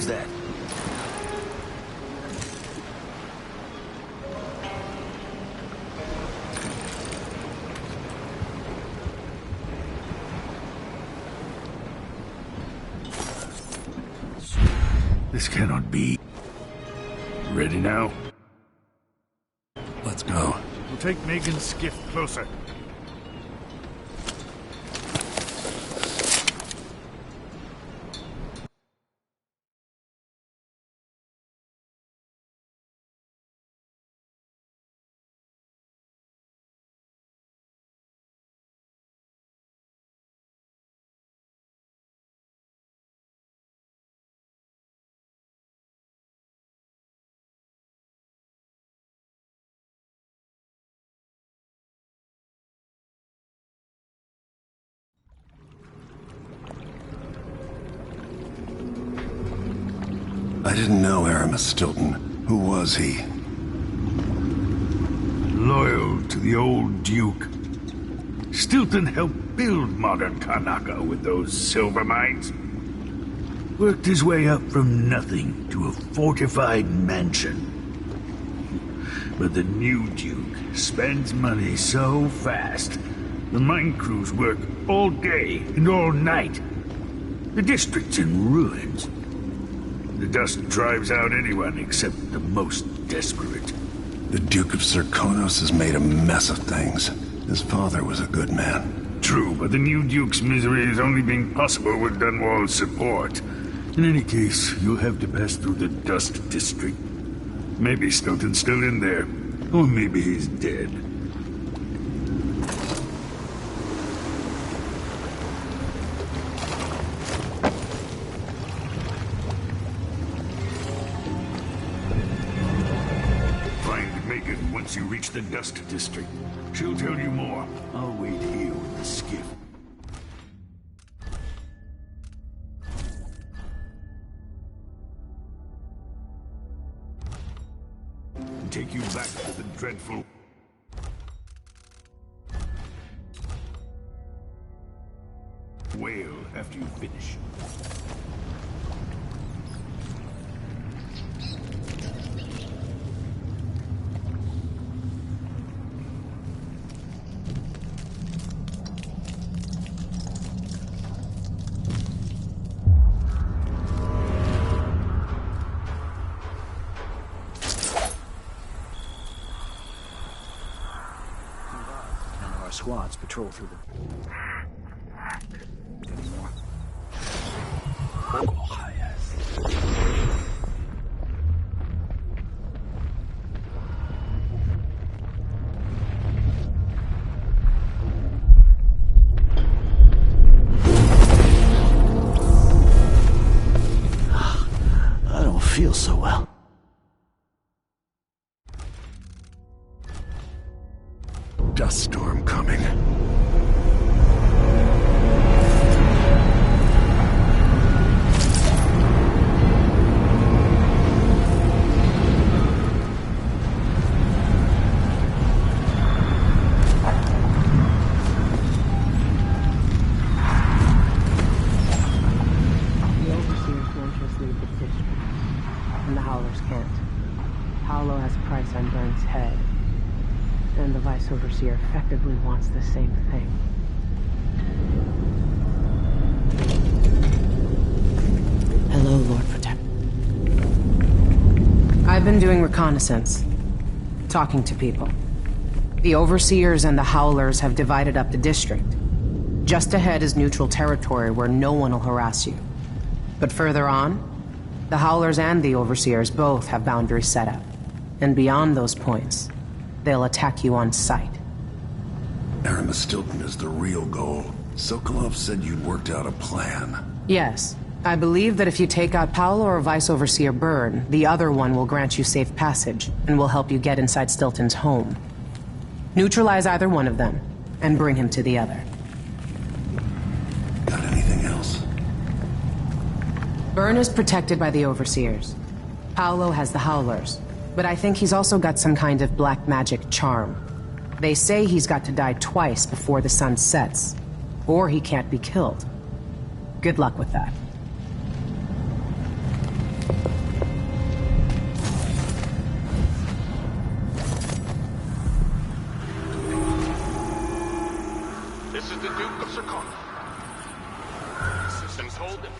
was that? This cannot be. Ready now? Let's go. We'll take Megan's skiff closer. I didn't know Aramis Stilton. Who was he? Loyal to the old Duke. Stilton helped build modern Karnaca with those silver mines. Worked his way up from nothing to a fortified mansion. But the new Duke spends money so fast, the mine crews work all day and all night. The district's in ruins. The dust drives out anyone except the most desperate. The Duke of Serkonos has made a mess of things. His father was a good man. True, but the new Duke's misery has only been possible with Dunwall's support. In any case, you'll have to pass through the Dust District. Maybe Stilton's still in there, or maybe he's dead. Once you reach the Dust District, she'll tell you more. I'll wait here with the skiff. And take you back to the dreadful... whale after you finish. Squads patrol through the... Anymore. Oh, yes. I don't feel so well. Dust storm coming. And the Howlers can't. Paolo has a price on Byrne's head. And the Vice Overseer effectively wants the same thing. Hello, Lord Protector. I've been doing reconnaissance. Talking to people. The Overseers and the Howlers have divided up the district. Just ahead is neutral territory where no one will harass you. But further on, the Howlers and the Overseers both have boundaries set up. And beyond those points, they'll attack you on sight. Aramis Stilton is the real goal. Sokolov said you'd worked out a plan. Yes. I believe that if you take out Paolo or Vice Overseer Byrne, the other one will grant you safe passage, and will help you get inside Stilton's home. Neutralize either one of them, and bring him to the other. Got anything else? Byrne is protected by the Overseers. Paolo has the Howlers, but I think he's also got some kind of black magic charm. They say he's got to die twice before the sun sets, or he can't be killed. Good luck with that. This is the Duke of Sarkon. Been told that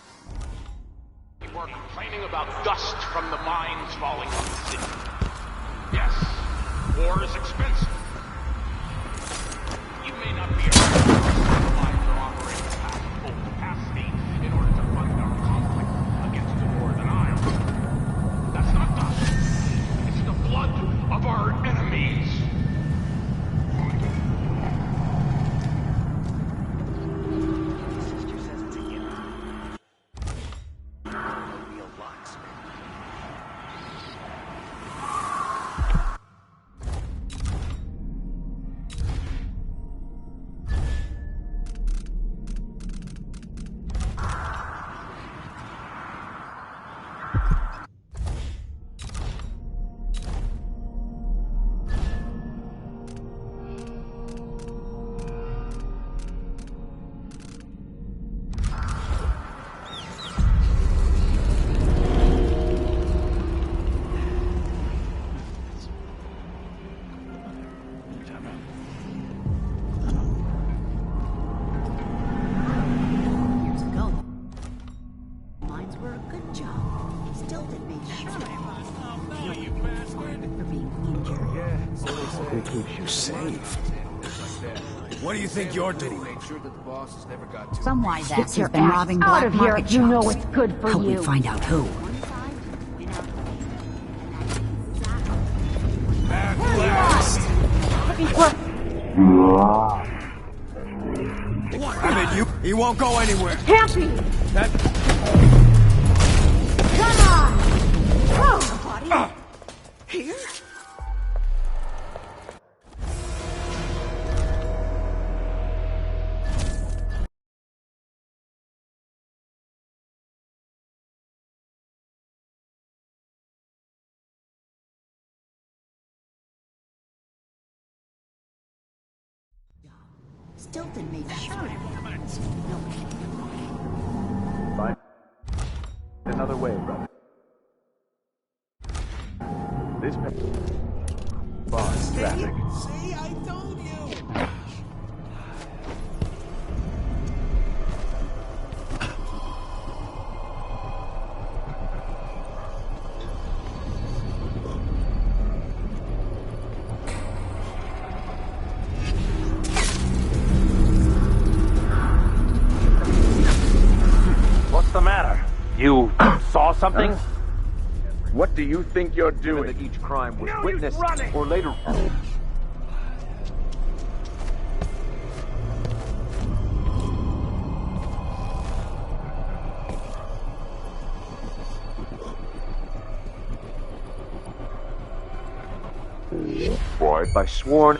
people are complaining about dust from the mines falling on the city. Yes, war is expensive. You may not be able to supply your operating at full capacity in order to fund our conflict against the Northern Isles. That's not dust. It's the blood of our enemies. Sister says it's a gift. A real locksmith. Years ago, mines were a good job. Still did me sure for being injured. Who keeps you safe? What do you think you're doing? Some wise ass has your been ass robbing out black of here market if you know shops. what's good for Hope you. we find out who. I mean, he won't go anywhere. Can't be! Come on! Oh. Here? Stilton made sure. Find another way, brother. This boss traffic. See, I told you. What's the matter? You saw something? What do you think you're doing? That each crime was witnessed or later. By sworn.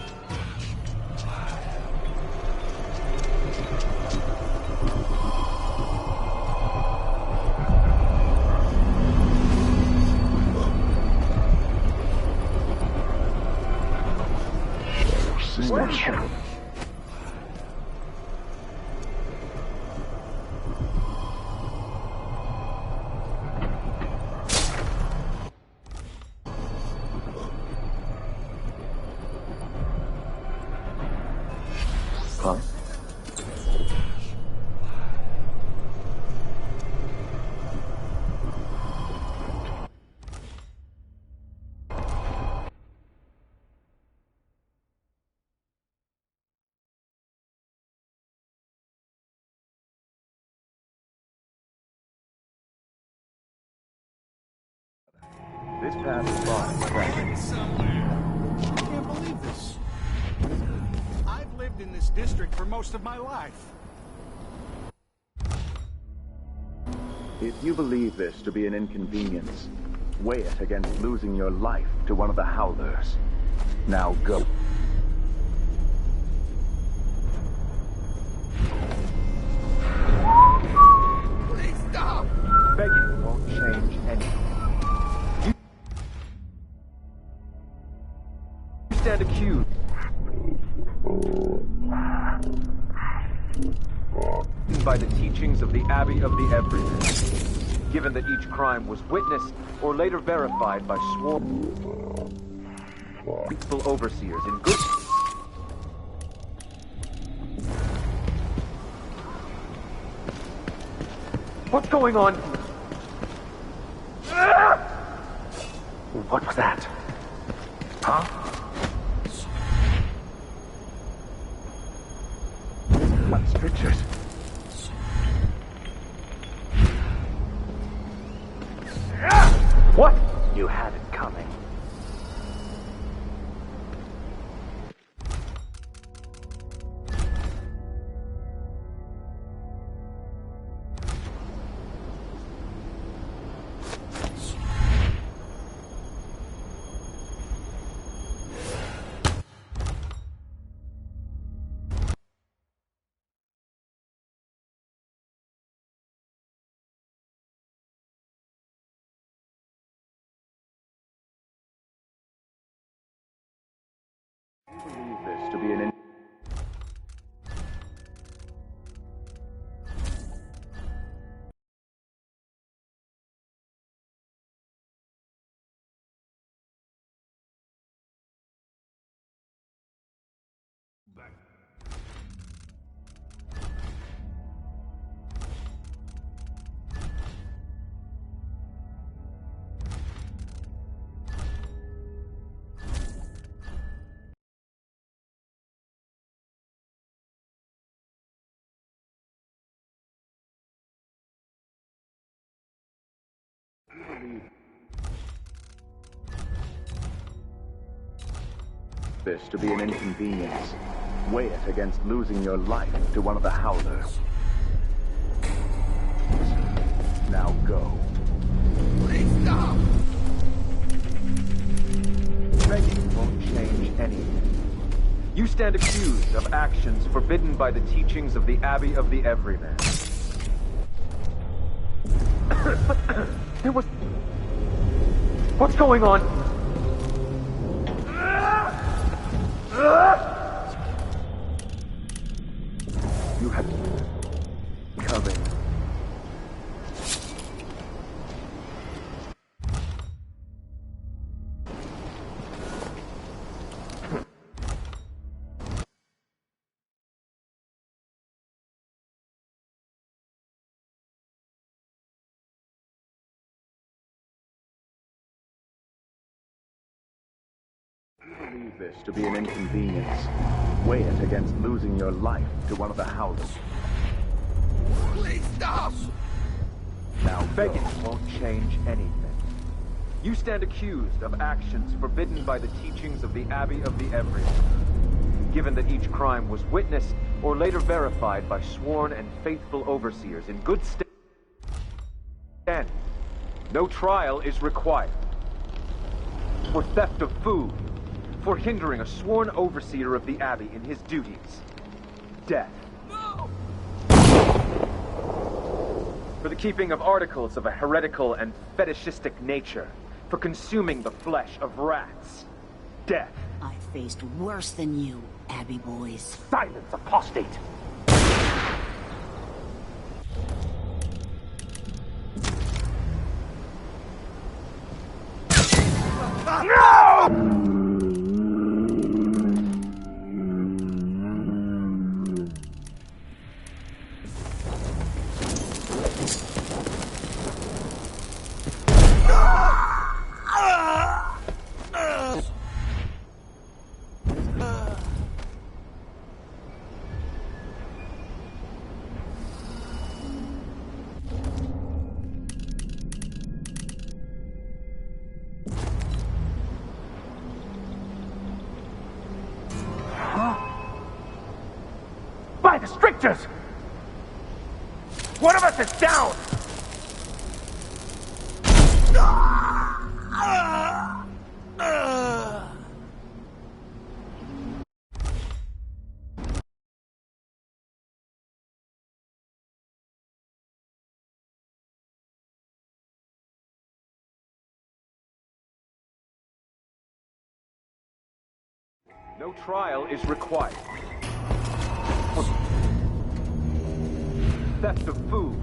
Huh? This path is fine. I can't believe this. I've lived in this district for most of my life. If you believe this to be an inconvenience, weigh it against losing your life to one of the Howlers. Now go. Please stop! Begging won't change anything. You stand accused By the teachings of the Abbey of the Everyman, given that each crime was witnessed or later verified by sworn faithful overseers in good What's going on? What was that? Huh? What strictures? What? You had it coming. I believe this to be an this to be an inconvenience. Weigh it against losing your life to one of the Howlers. Now go. Please stop! Begging won't change anything. You stand accused of actions forbidden by the teachings of the Abbey of the Everyman. There was... What's going on? You have coming. I believe this to be an inconvenience. Weigh it against losing your life to one of the Howlers. Please stop! Now begging won't change anything. You stand accused of actions forbidden by the teachings of the Abbey of the Everyman. Given that each crime was witnessed or later verified by sworn and faithful overseers in good standing, no trial is required. For theft of food, for hindering a sworn overseer of the Abbey in his duties, death. No! For the keeping of articles of a heretical and fetishistic nature, for consuming the flesh of rats, death. I faced worse than you, Abbey boys. Silence, apostate! No! By the strictures! One of us is down! No trial is required. Theft of food.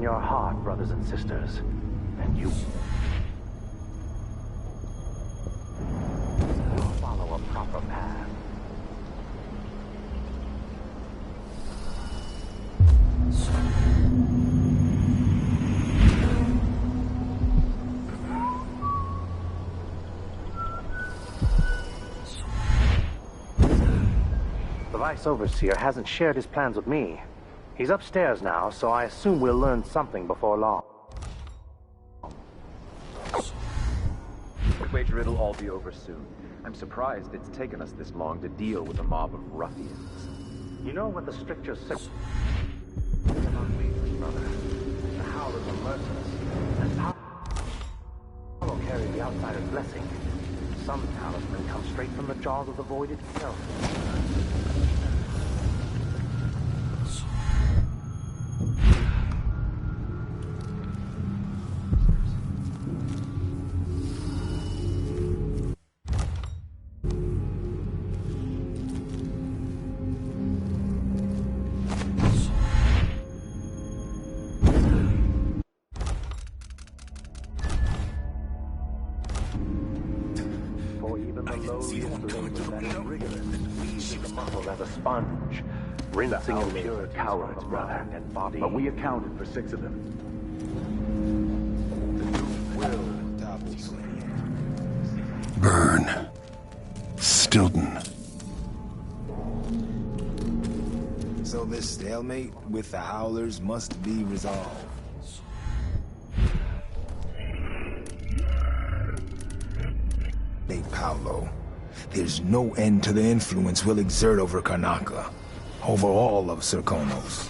your heart, brothers and sisters, and you will follow a proper path. The Vice Overseer hasn't shared his plans with me. He's upstairs now, so I assume we'll learn something before long. I wager it'll all be over soon. I'm surprised it's taken us this long to deal with a mob of ruffians. You know what the strictures say about wages, brother? The Howlers are merciless, and Paulo carries the outsider's blessing. Some talisman come straight from the jaws of the Void itself. Rinsing impure cowards, brother. But we accounted for 6 of them. Burn. Stilton. So this stalemate with the Howlers must be resolved. Hey, Paolo. There's no end to the influence we'll exert over Karnaca. Over all of Serkonos.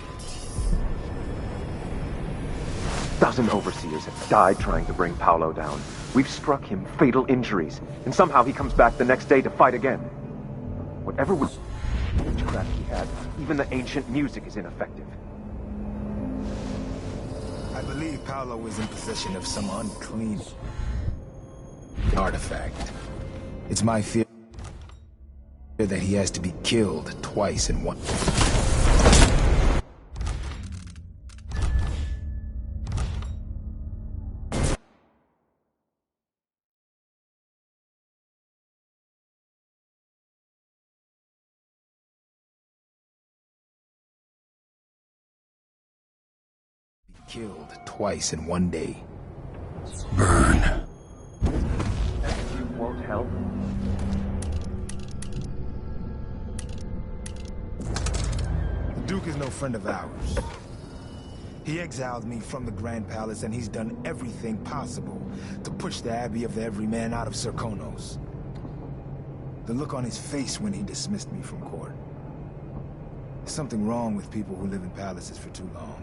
Dozen overseers have died trying to bring Paolo down. We've struck him fatal injuries, and somehow he comes back the next day to fight again. Whatever witchcraft he had, even the ancient music is ineffective. I believe Paolo is in possession of some unclean artifact. It's my fear that he has to be killed twice in one. Killed twice in one day. Burn. You won't help? The Duke is no friend of ours. He exiled me from the Grand Palace, and he's done everything possible to push the Abbey of the Everyman out of Serkonos. The look on his face when he dismissed me from court. There's something wrong with people who live in palaces for too long.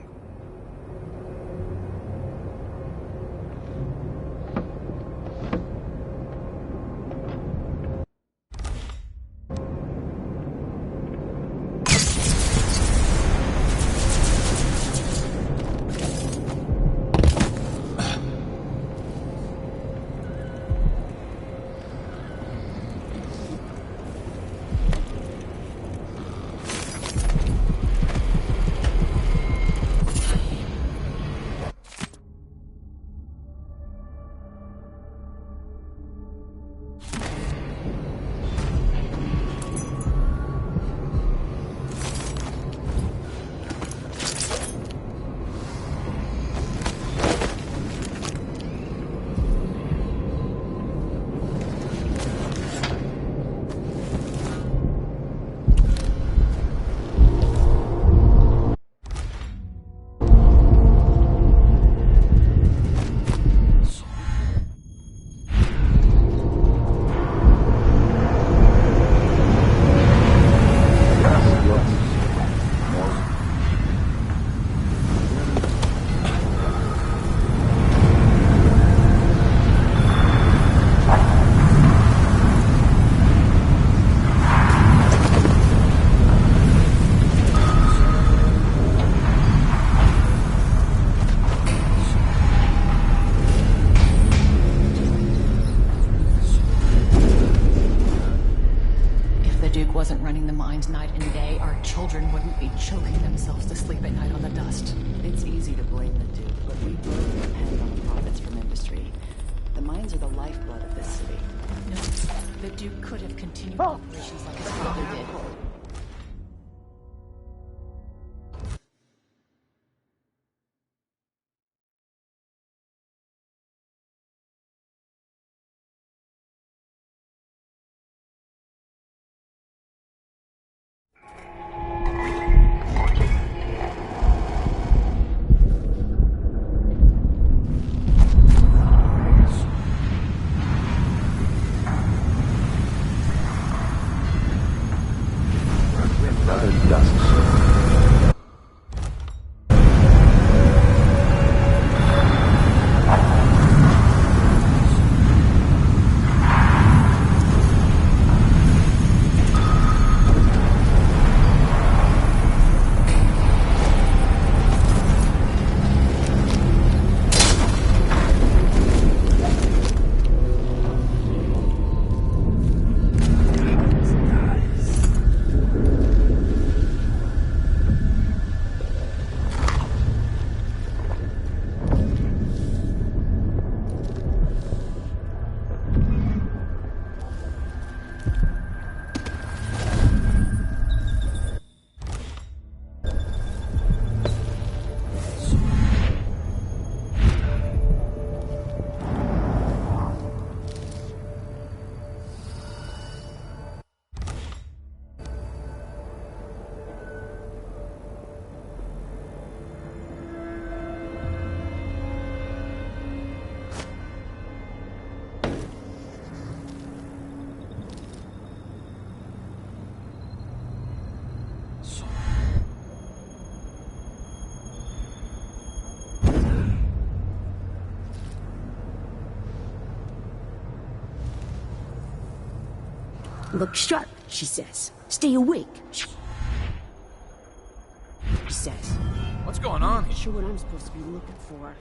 Duke wasn't running the mines night and day, our children wouldn't be choking themselves to sleep at night on the dust. It's easy to blame the Duke, but we both depend on the profits from industry. The mines are the lifeblood of this city. No, the Duke could have continued operations like his father did. Look sharp, she says. Stay awake, she says. What's going on I'm here? not sure what I'm supposed to be looking for.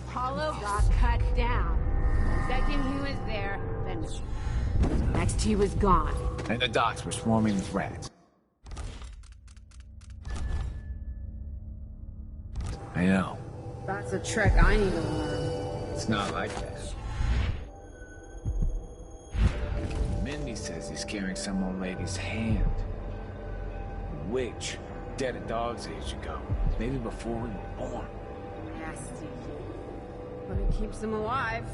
Apollo got cut down. The second he was there, then next he was gone. And the docks were swarming with rats. I know. That's a trick I need to learn. It's not like that. Mindy says he's carrying some old lady's hand. Witch. Dead a dog's age ago. Maybe before we were born. Nasty. But it keeps them alive.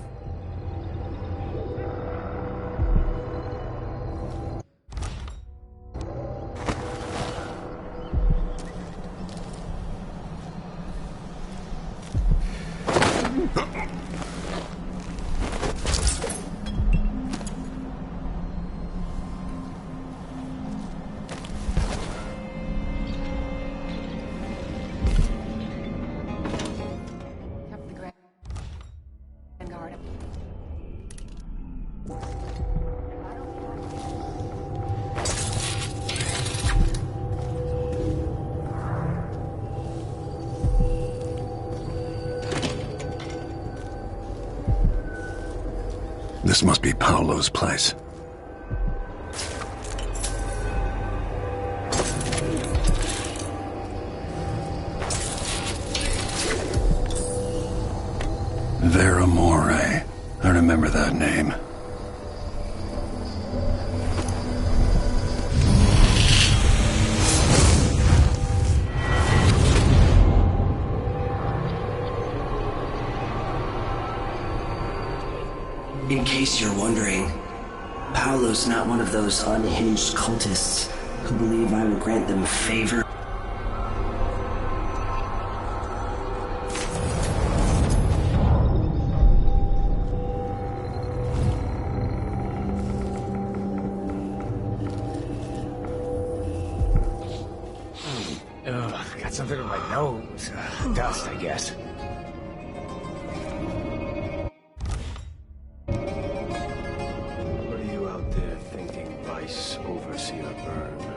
Kept the Grand Guard. This must be Paolo's place. Veramore. I remember that name. In case you're wondering, Paolo's not one of those unhinged cultists who believe I will grant them a favor. Ugh, got something in my nose. Dust, I guess. What are you out there thinking, Vice Overseer Byrne?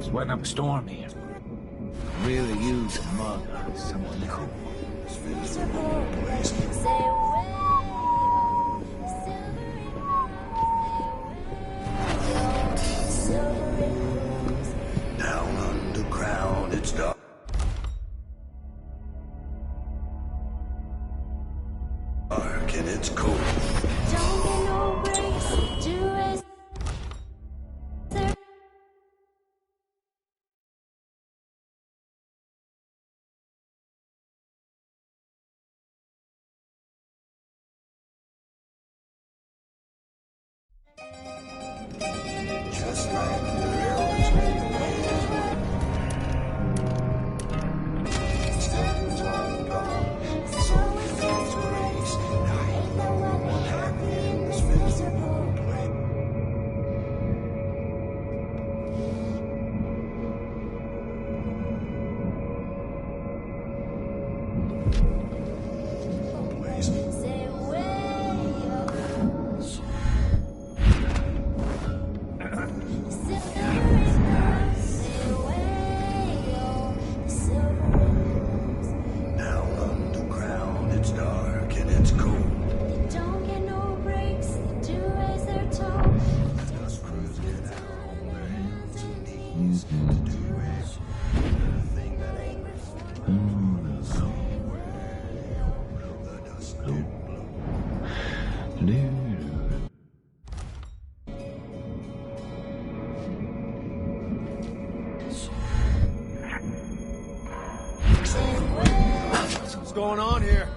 Sweating up a storm here. Really use a mug on someone cool. Down underground, it's dark. And it's cold. Just like the railroads make the ways. Stands on guard. What's going on here?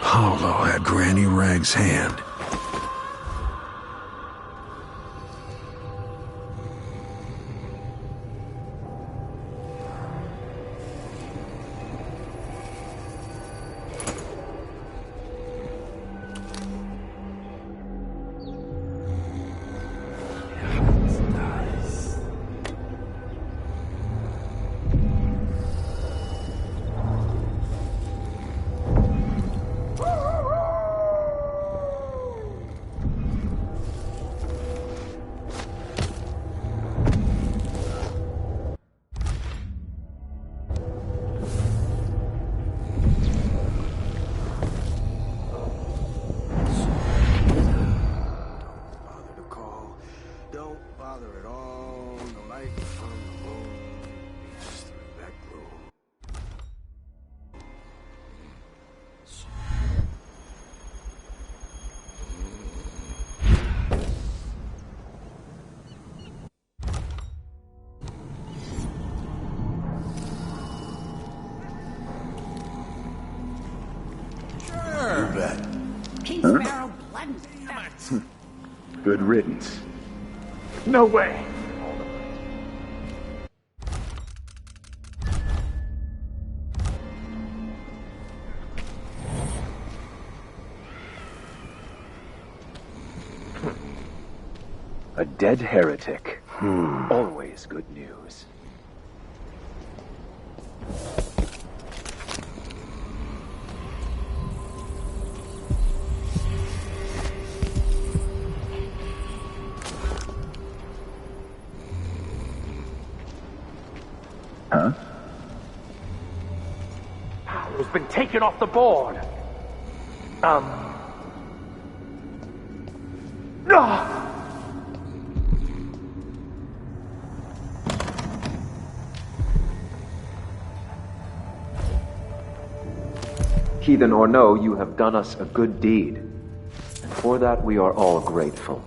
Paulo had Granny Rag's hand. Good riddance. No way! A dead heretic. Always good news. Huh? Paolo's been taken off the board. No! Heathen or no, you have done us a good deed. And for that we are all grateful.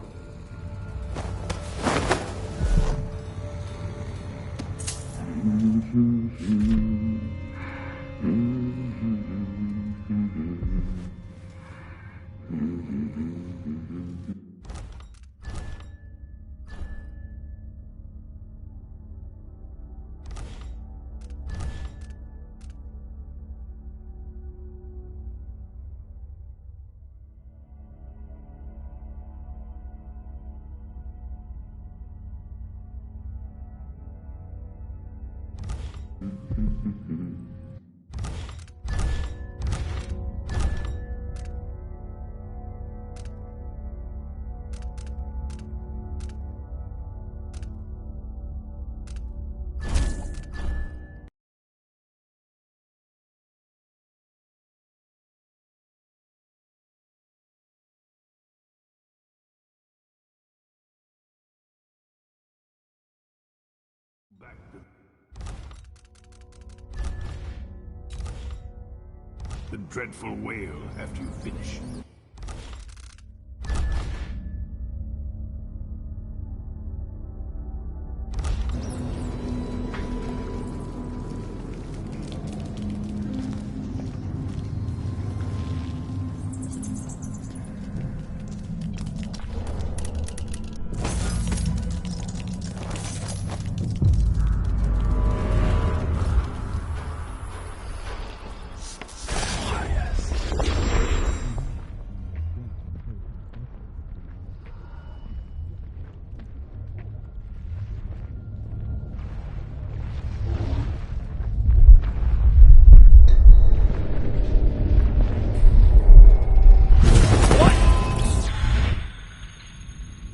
The dreadful wail after you finish.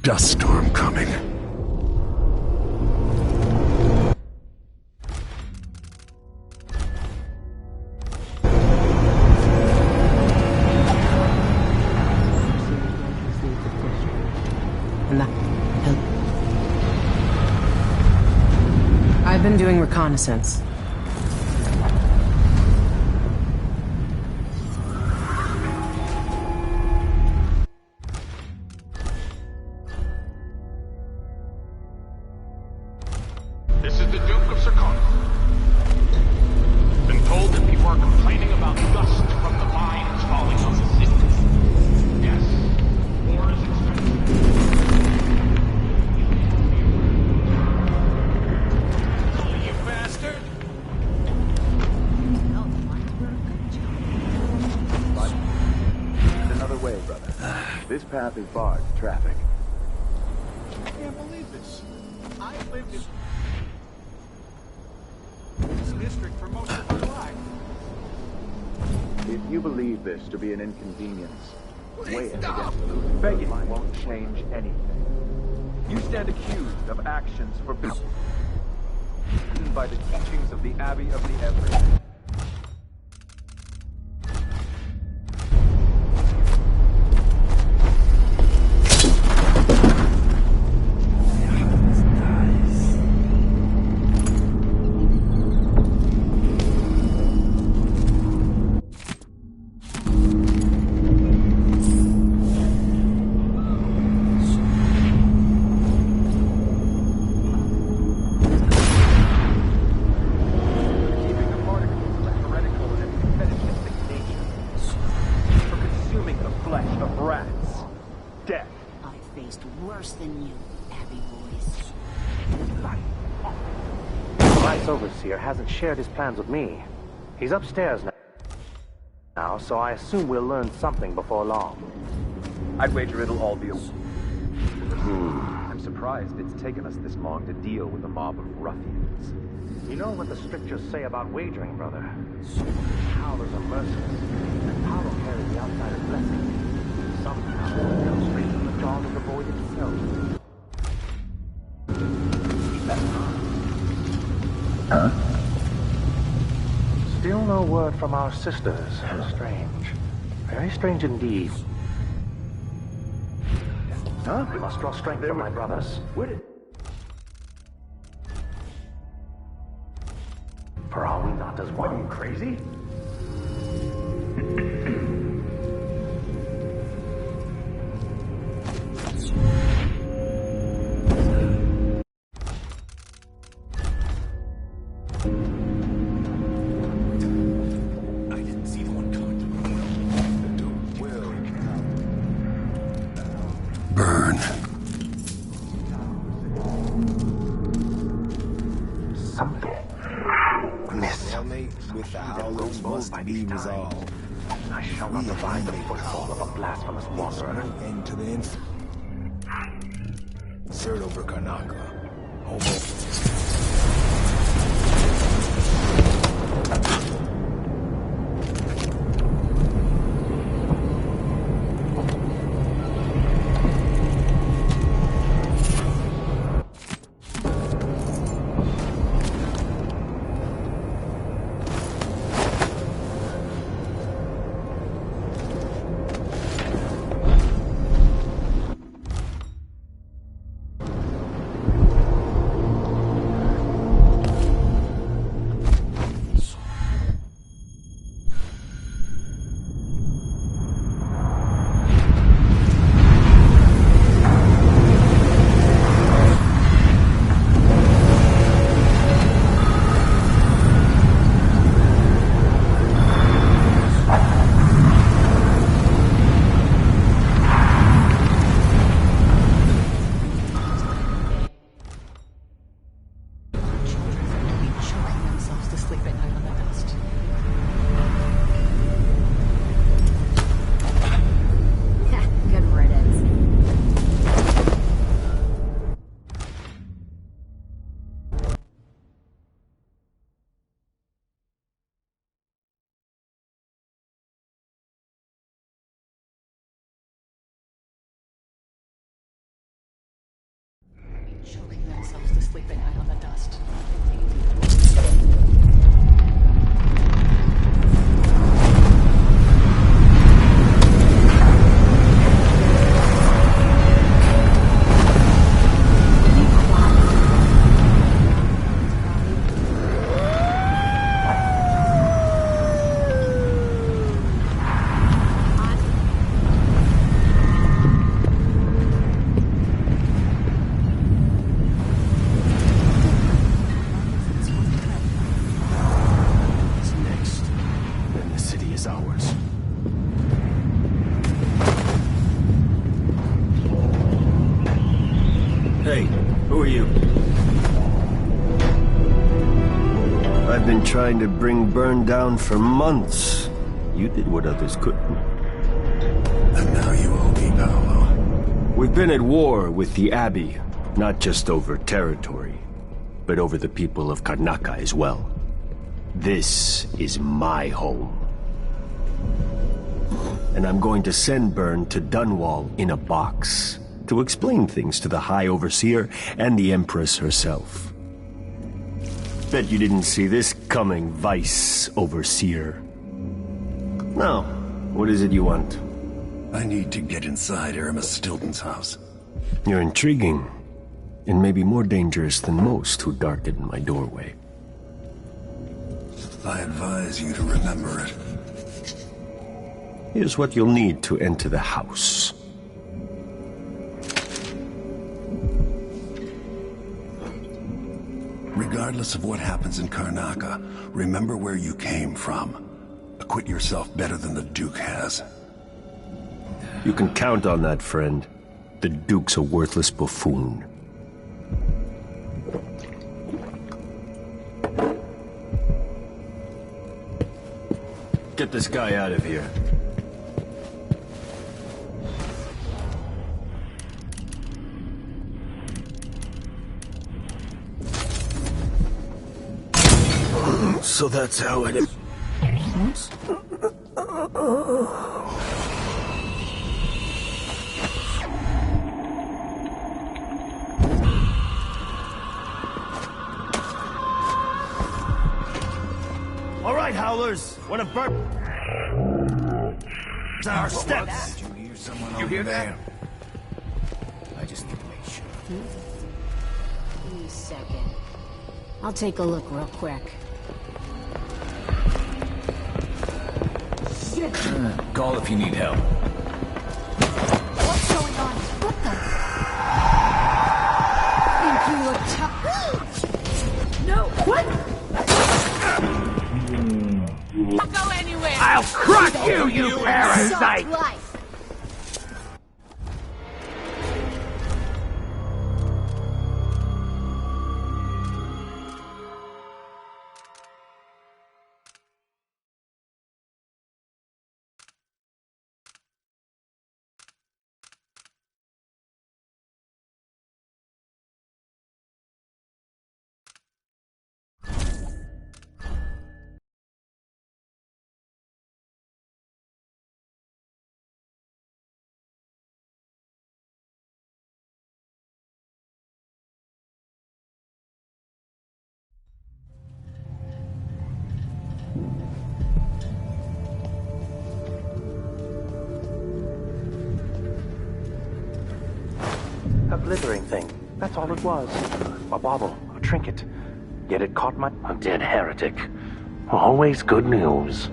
Dust storm coming. And that... I've been doing reconnaissance. This is the Duke of Serkonos. Been told that people are complaining about dust from the mines falling on the city. Yes, war is expensive. You bastard! No, the mines were a good job. But there's another way, brother. This path is barred to traffic. I can't believe this. I've lived in this district for most of my life. If you believe this to be an inconvenience, weigh it against losing. Begging won't change anything. You stand accused of actions forbidden by the teachings of the Abbey of the Everything. Worse than you, Abbey boys. The Vice Overseer hasn't shared his plans with me. He's upstairs now, so I assume we'll learn something before long. I'd wager it'll all be I'm surprised it's taken us this long to deal with a mob of ruffians. You know what the strictures say about wagering, brother? Howlers are merciless, and power carries the outsider's blessing. Somehow, they'll straight from the jaws of the void itself. Keep that in mind. Huh? Still no word from our sisters. Strange. Very strange indeed. Huh? We must draw strength from my brothers. Where did... For are we not as one? Are you crazy? I didn't see the one coming to the Duke will burn. Something. Miss. With the howlers must be resolved. I shall not divide the footfall of a blasphemous wanderer. End to the inf. Third over Karnaca. Homo. themselves to sleep at night on the dust. Trying to bring Byrne down for months. You did what others couldn't. And now you owe me, Paolo. We've been at war with the Abbey, not just over territory, but over the people of Karnaca as well. This is my home. And I'm going to send Byrne to Dunwall in a box to explain things to the High Overseer and the Empress herself. Bet you didn't see this coming, Vice Overseer. Now, what is it you want? I need to get inside Aramis Stilton's house. You're intriguing, and maybe more dangerous than most who darken my doorway. I advise you to remember it. Here's what you'll need to enter the house. Regardless of what happens in Karnaca, remember where you came from. Acquit yourself better than the Duke has. You can count on that, friend. The Duke's a worthless buffoon. Get this guy out of here. So that's how it is. All right, Howlers. One of Bert. Our steps. Did you hear someone You hear that? I just need to make sure. Give me a second. I'll take a look real quick. Call if you need help. What's going on? What the? Think you look tough? No. What? Don't go anywhere. I'll crush you, you parasite! Life. A glittering thing. That's all it was. A bauble, a trinket. Yet it caught my... A dead heretic. Always good news.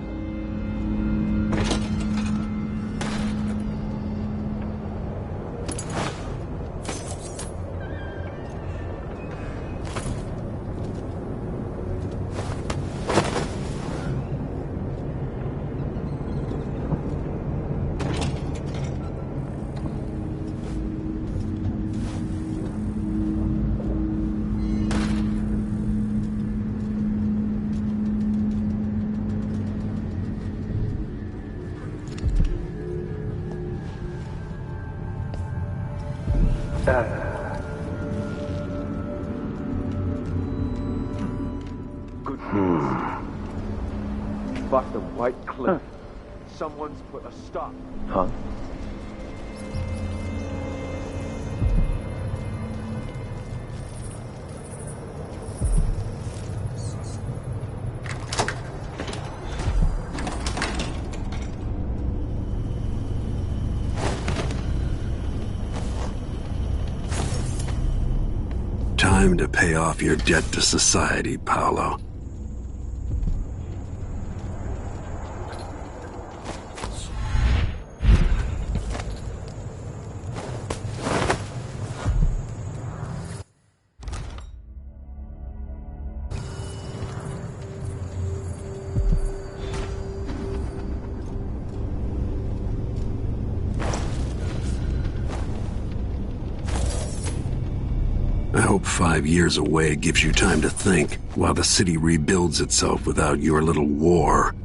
Good. But the White Cliff. Someone's put a stop. Huh? time to pay off your debt to society, Paolo. I hope 5 years away gives you time to think, while the city rebuilds itself without your little war.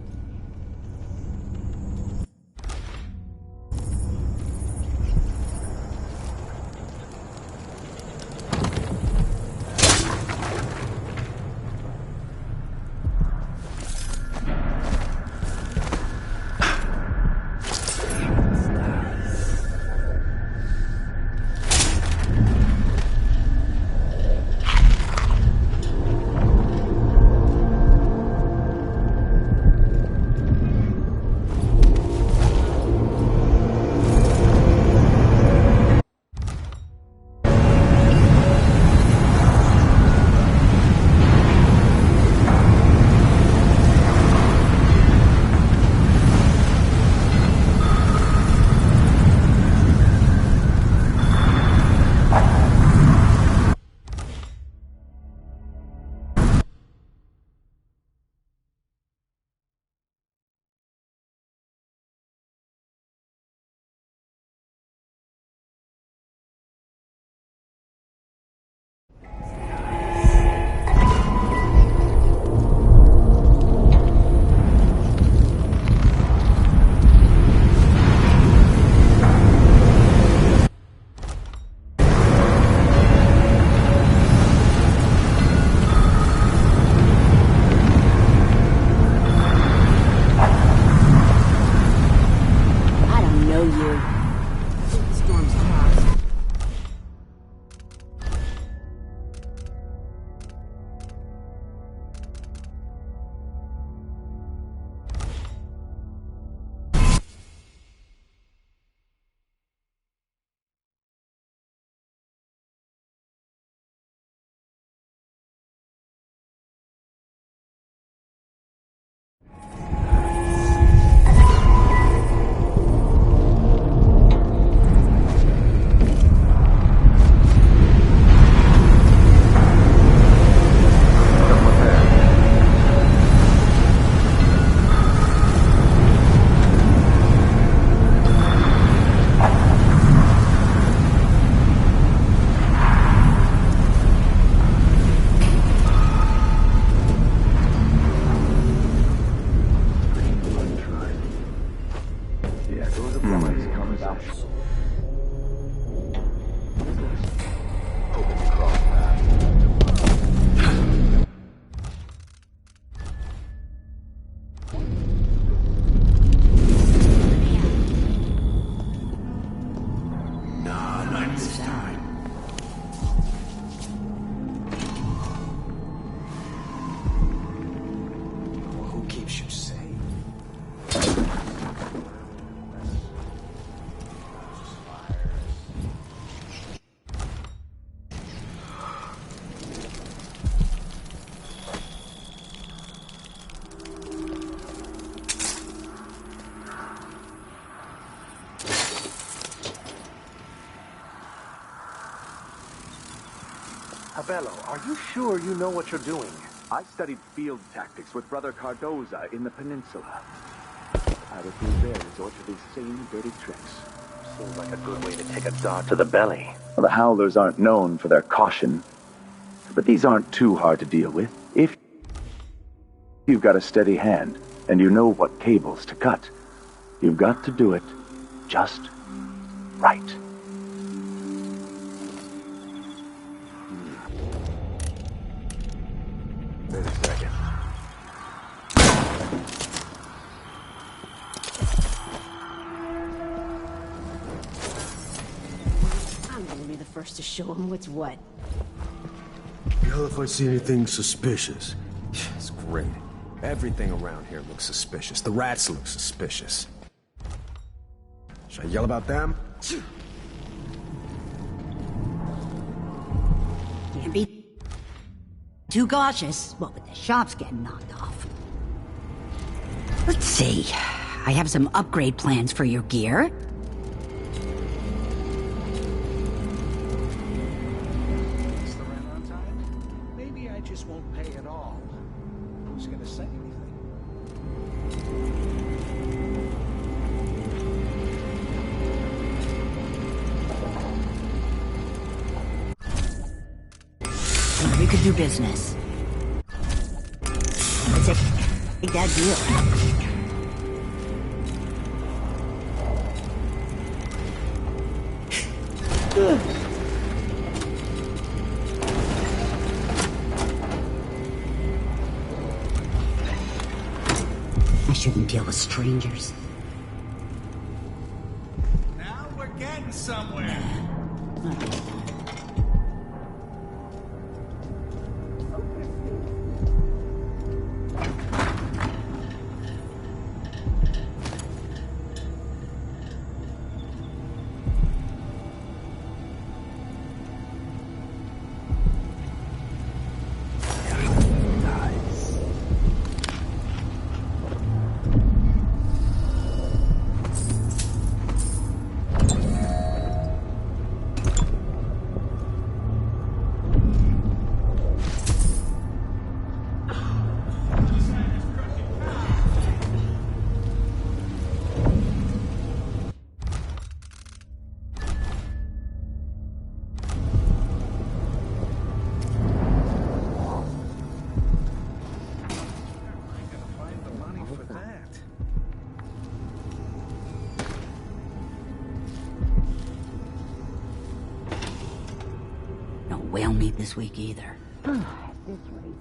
Abello, are you sure you know what you're doing? I studied field tactics with Brother Cardoza in the peninsula. I refuse there resort to these same dirty tricks. Seems like a good way to take a dart to the belly. Well, the Howlers aren't known for their caution, but these aren't too hard to deal with. If you've got a steady hand, and you know what cables to cut, you've got to do it just right. Wait a second. I'm gonna be the first to show him what's what. Hell if I see anything suspicious. It's great. Everything around here looks suspicious. The rats look suspicious. Should I yell about them? Can't be too cautious, what with the shops getting knocked off. Let's see. I have some upgrade plans for your gear. Is the rent on time? Maybe I just won't pay at all. Who's gonna say anything? We could do business. Let's take that deal. I shouldn't deal with strangers. Now we're getting somewhere. Not this time. Whale meat this week either. At this rate.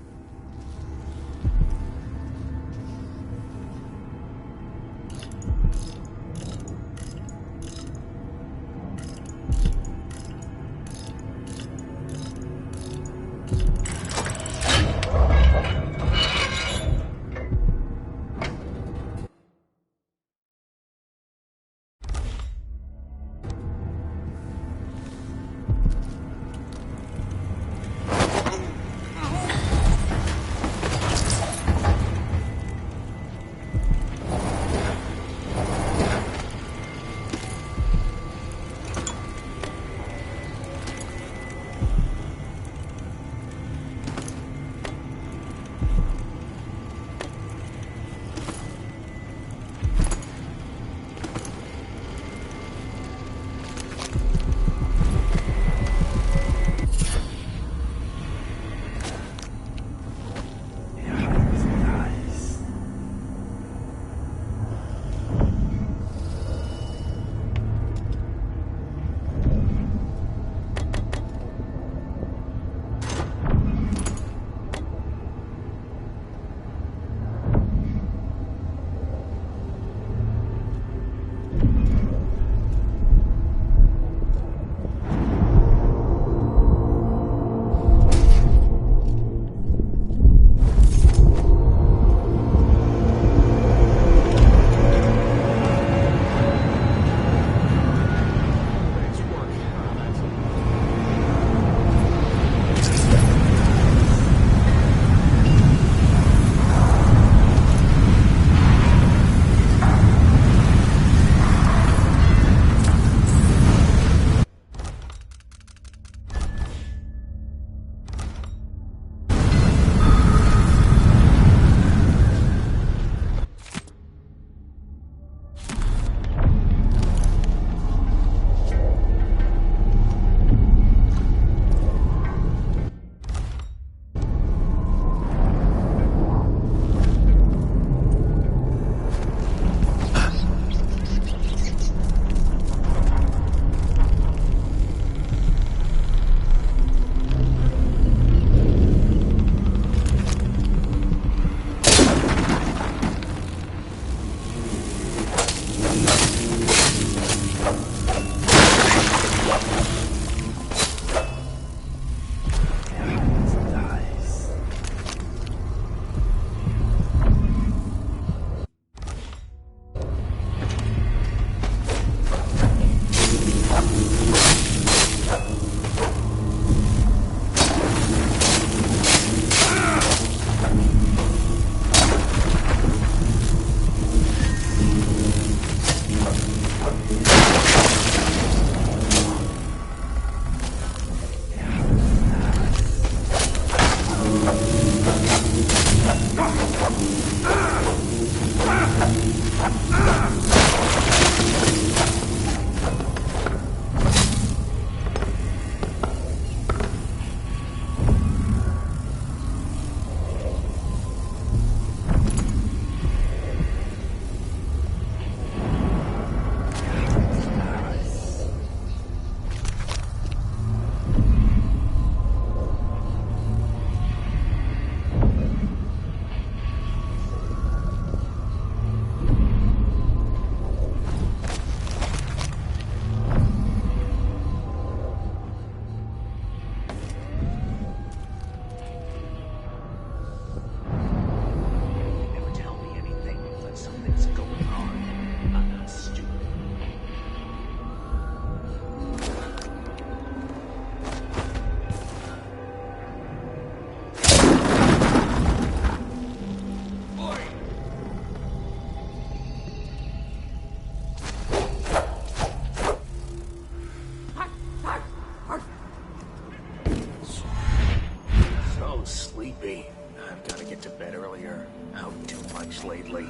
get to bed earlier. Out too much lately.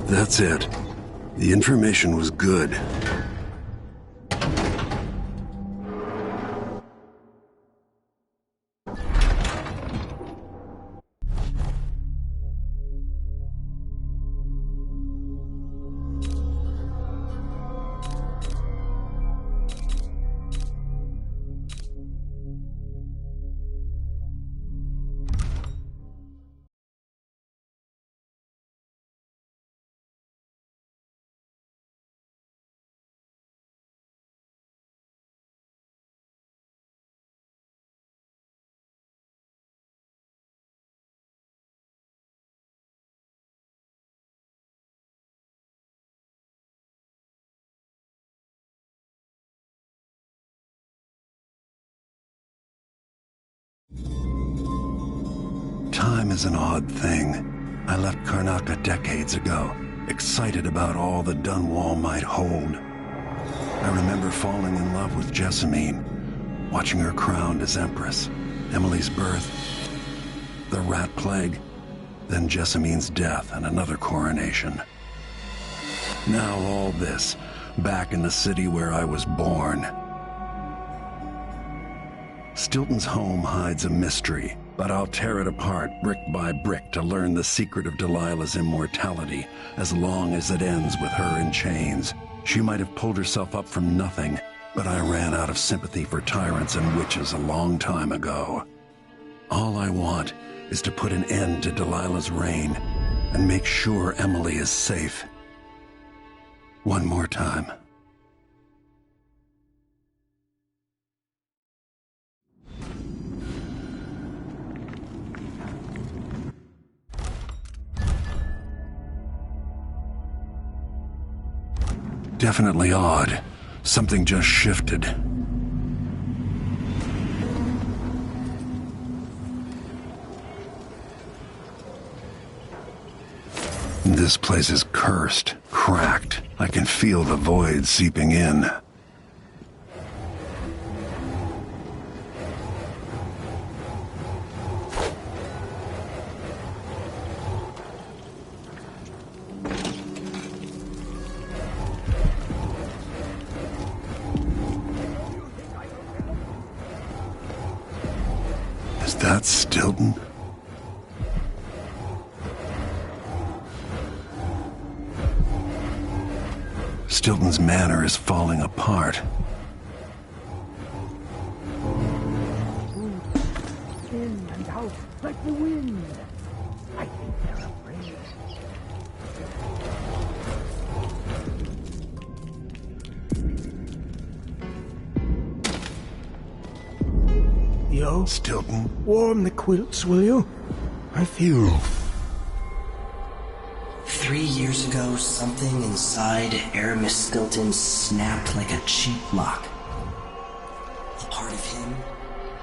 That's it. The information was good. Time is an odd thing. I left Karnaca decades ago, excited about all that Dunwall might hold. I remember falling in love with Jessamine, watching her crowned as Empress, Emily's birth, the rat plague, then Jessamine's death and another coronation. Now all this, back in the city where I was born. Stilton's home hides a mystery, but I'll tear it apart brick by brick to learn the secret of Delilah's immortality, as long as it ends with her in chains. She might have pulled herself up from nothing, but I ran out of sympathy for tyrants and witches a long time ago. All I want is to put an end to Delilah's reign and make sure Emily is safe. One more time. Definitely odd. Something just shifted. This place is cursed, cracked. I can feel the void seeping in. Is that Stilton? Stilton's manor is falling apart. In and out like the wind. I think they're afraid. Yo, Stilton? Warm the quilts, will you? I feel... 3 years ago, something inside Aramis Stilton snapped like a cheap lock. A part of him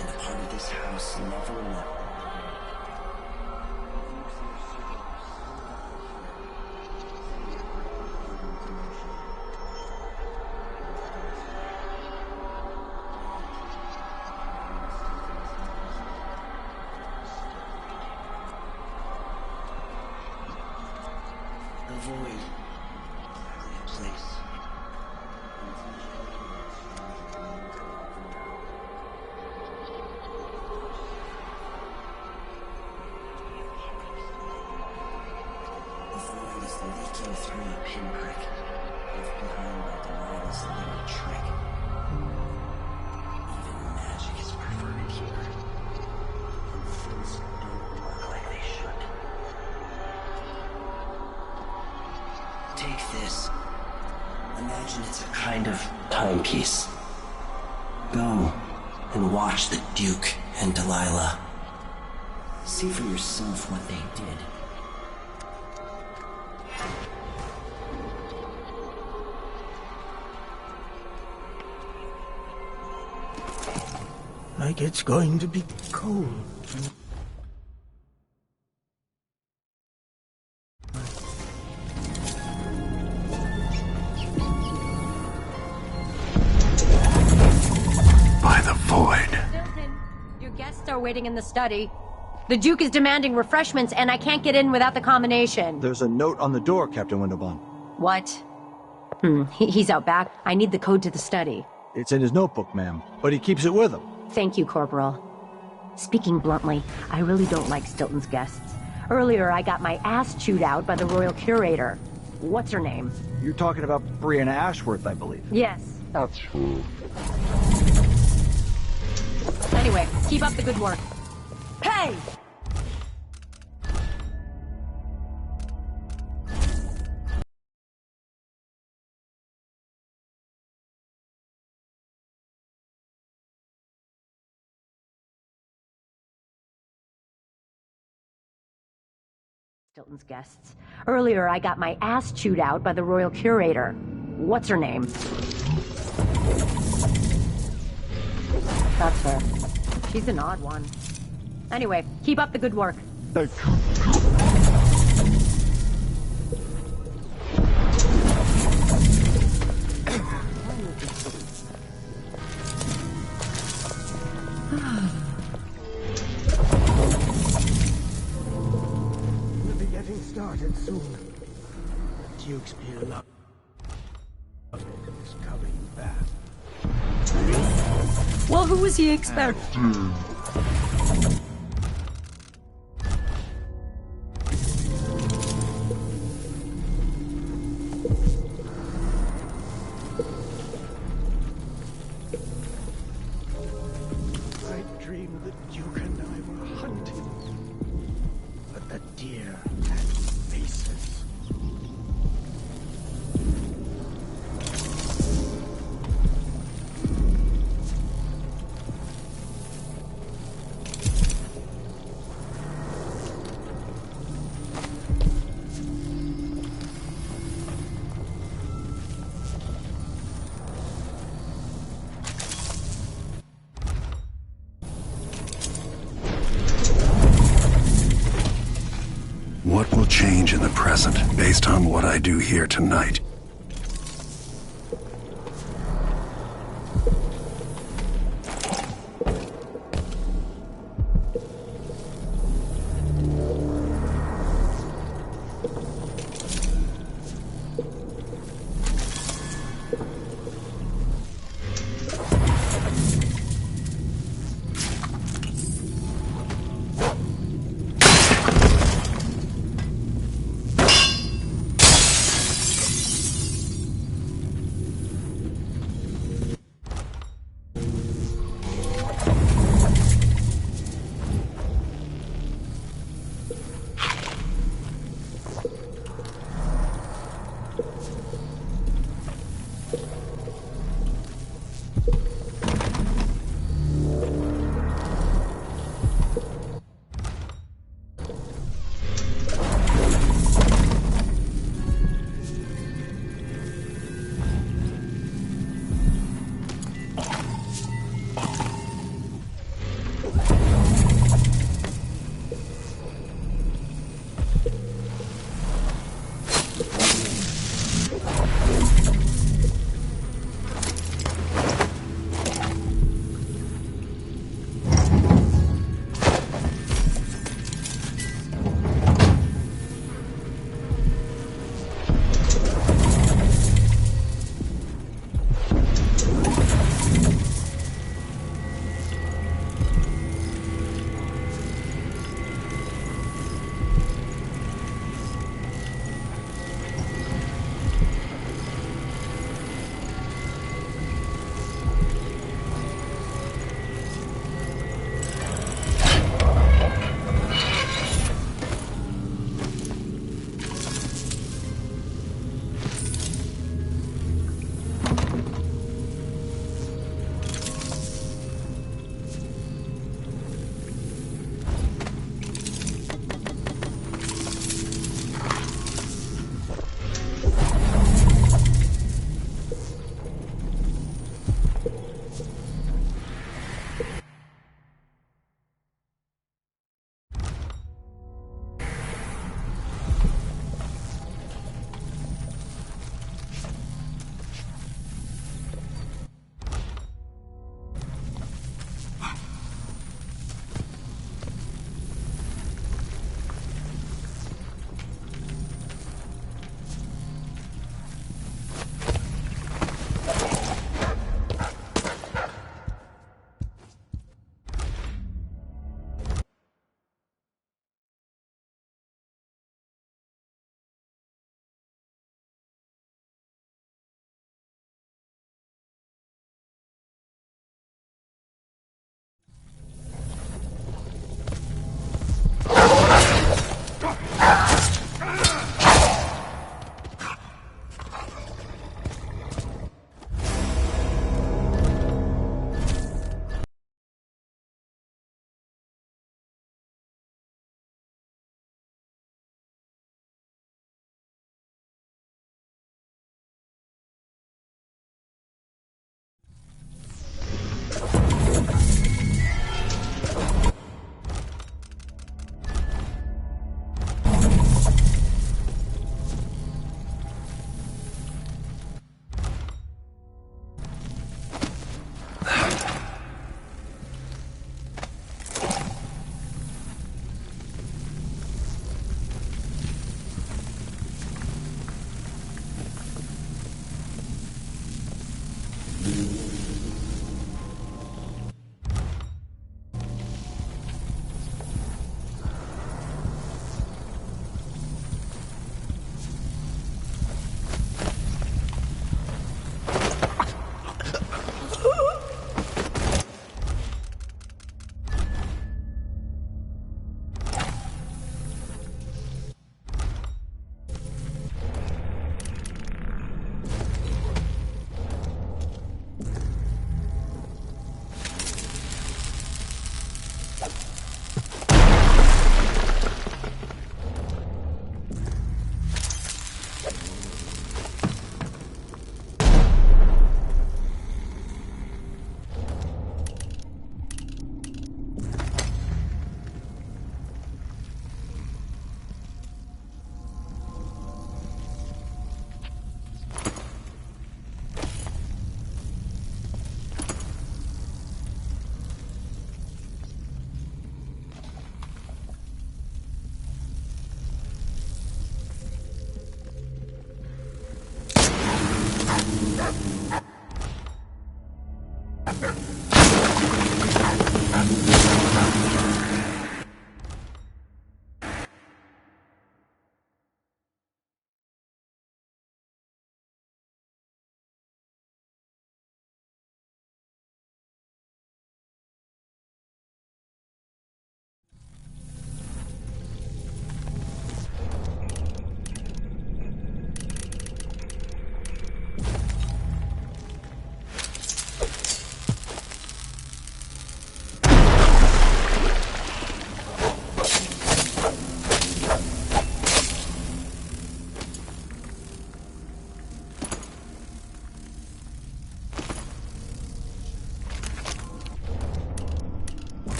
and a part of this house never left. A void. A place. pinprick left behind by Delilah's little trick. Even magic is perverted here. And things don't work like they should. Take this. Imagine it's a kind of timepiece. Go and watch the Duke and Delilah. See for yourself what they did. Like it's going to be cold. By the void. Stilton, your guests are waiting in the study. The Duke is demanding refreshments, and I can't get in without the combination. There's a note on the door, Captain Windelbaum. What? He's out back. I need the code to the study. It's in his notebook, ma'am, but he keeps it with him. Thank you, Corporal. Speaking bluntly, I really don't like Stilton's guests. Earlier, I got my ass chewed out by the Royal Curator. What's her name? You're talking about Brianna Ashworth, I believe. Yes. That's true. Anyway, keep up the good work. Hey! Stilton's guests. Earlier, I got my ass chewed out by the Royal Curator. What's her name? That's her. She's an odd one. Anyway, keep up the good work. We'll be getting started soon. Duke's beloved is coming back. Well, who was he expecting? I dreamed that Duke and I were hunting, but the deer had faces. What will change in the present based on what I do here tonight?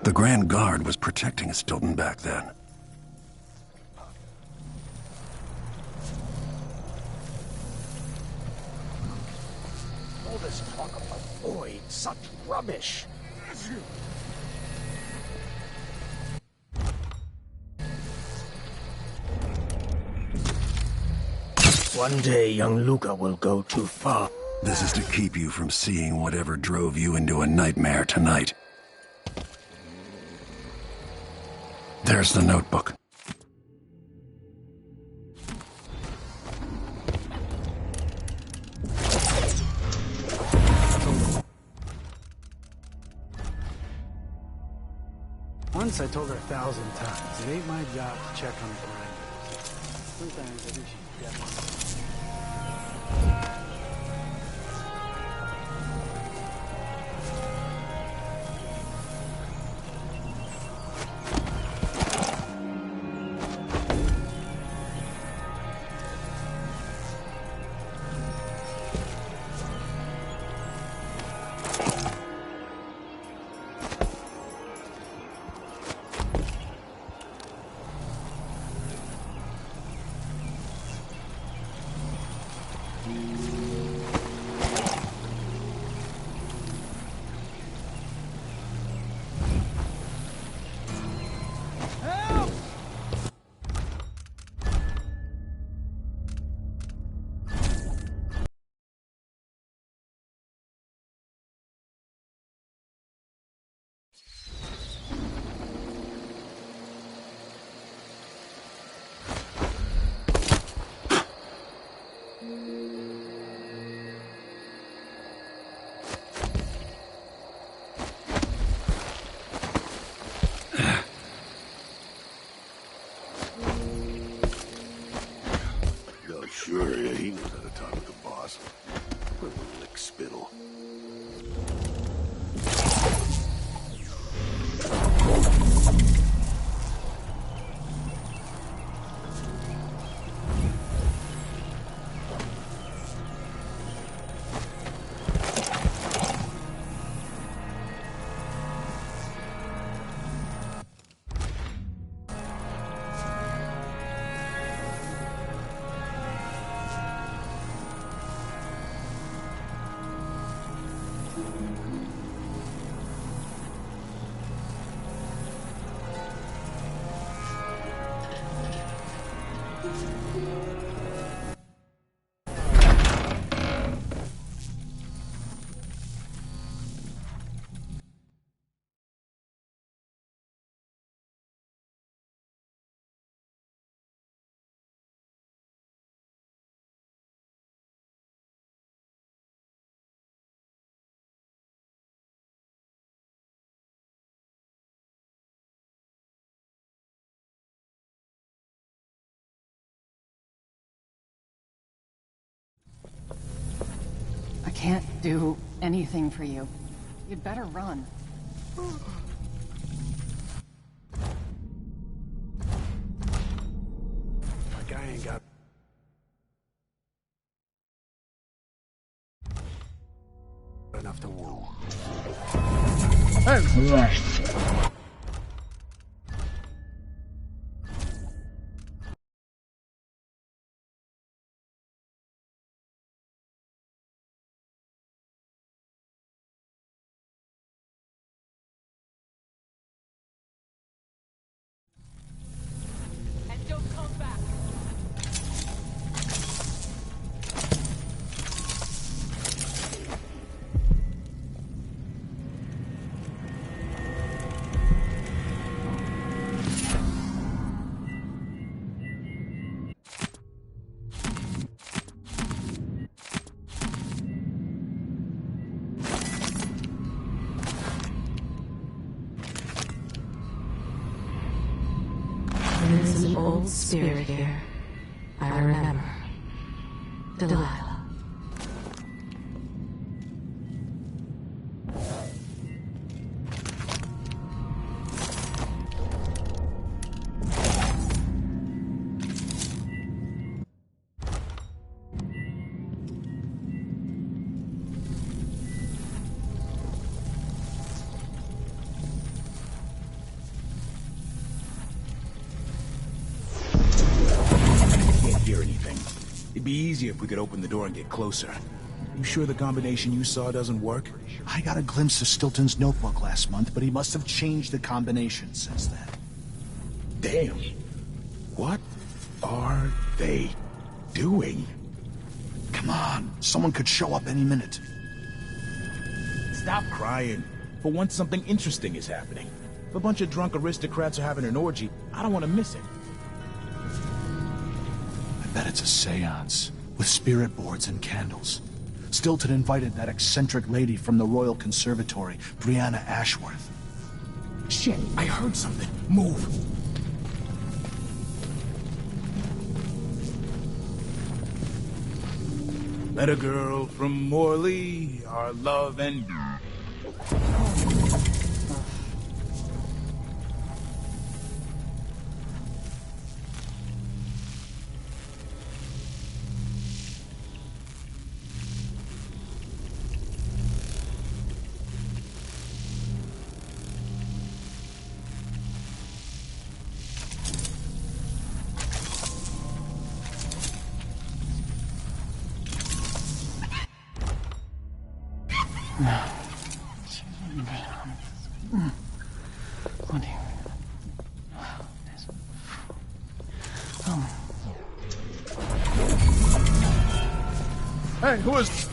The Grand Guard was protecting Stilton back then. All this talk about void, such rubbish. One day, young Luca will go too far. This is to keep you from seeing whatever drove you into a nightmare tonight. There's the notebook. Once I told her 1,000 times, it ain't my job to check on the grinders. Sometimes I think she's deaf. Sure, yeah, he knows how to talk with the boss. Little lick spittle. I can't do anything for you. You'd better run. Like I ain't got... enough to woo. Hey! And don't come back. There's an old spirit here. I remember. Delilah. It'd be easier if we could open the door and get closer. You sure the combination you saw doesn't work? I got a glimpse of Stilton's notebook last month, but he must have changed the combination since then. Damn. What are they doing? Come on, someone could show up any minute. Stop crying. For once, something interesting is happening. If a bunch of drunk aristocrats are having an orgy, I don't want to miss it. I bet it's a seance, with spirit boards and candles. Stilton invited that eccentric lady from the Royal Conservatory, Brianna Ashworth. Shit, I heard something. Move. Met a girl from Morley, our love and... Hey, who is...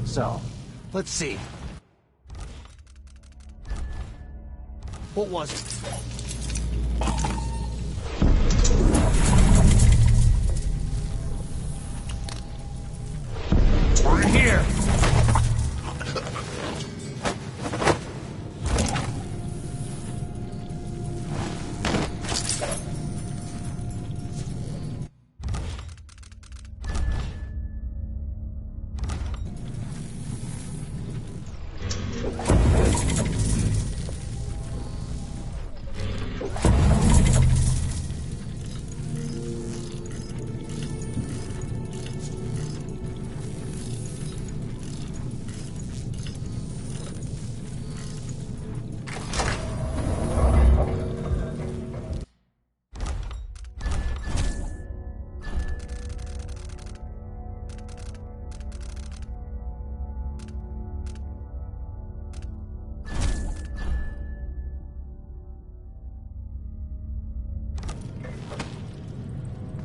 So, let's see. What was it? We're in here!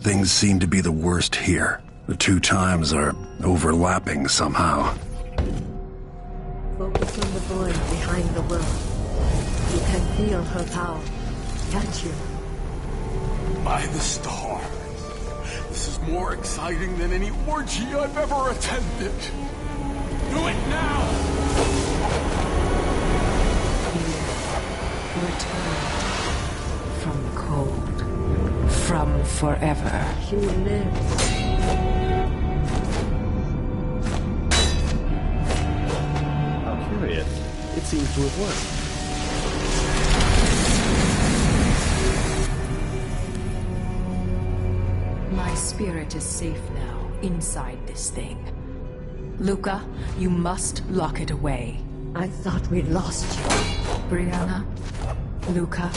Things seem to be the worst here. The two times are overlapping somehow. Focus on the void behind the will. You can feel her power, can't you? By the stars. This is more exciting than any orgy I've ever attended. Do it now! Returned from the cold, from forever. She lives. How curious. It seems to have worked. My spirit is safe now, inside this thing. Luca, you must lock it away. I thought we'd lost you. Brianna, Luca,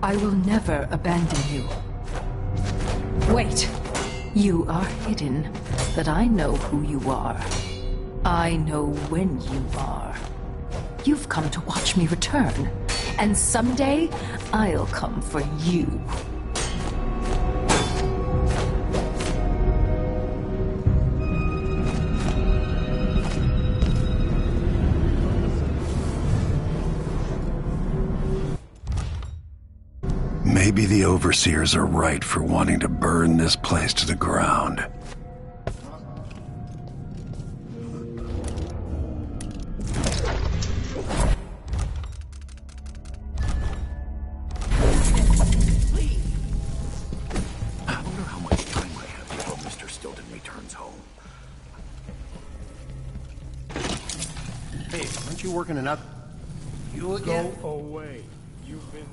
I will never abandon you. Wait! You are hidden, but I know who you are. I know when you are. You've come to watch me return, and someday I'll come for you. Maybe the overseers are right for wanting to burn this place to the ground. Hey, aren't you working another... You again? Go away. You've been...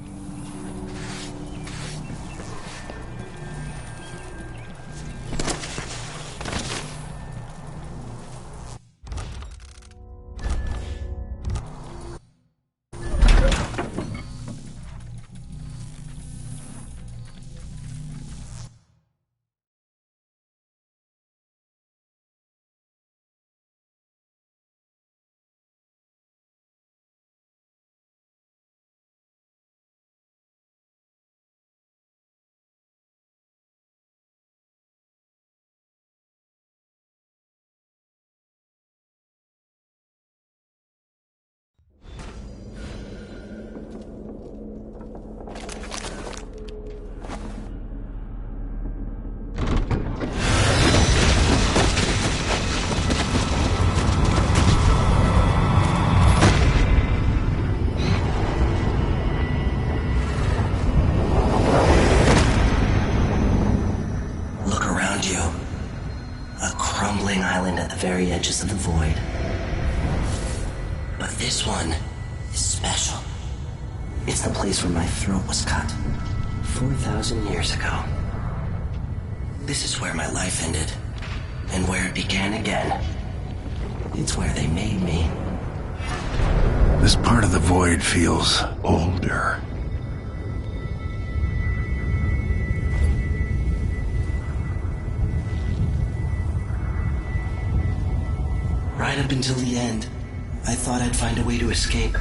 Very edges of the void. But this one is special. It's the place where my throat was cut 4,000 years ago. This is where my life ended, and where it began again. It's where they made me. This part of the void feels older. Right up until the end, I thought I'd find a way to escape.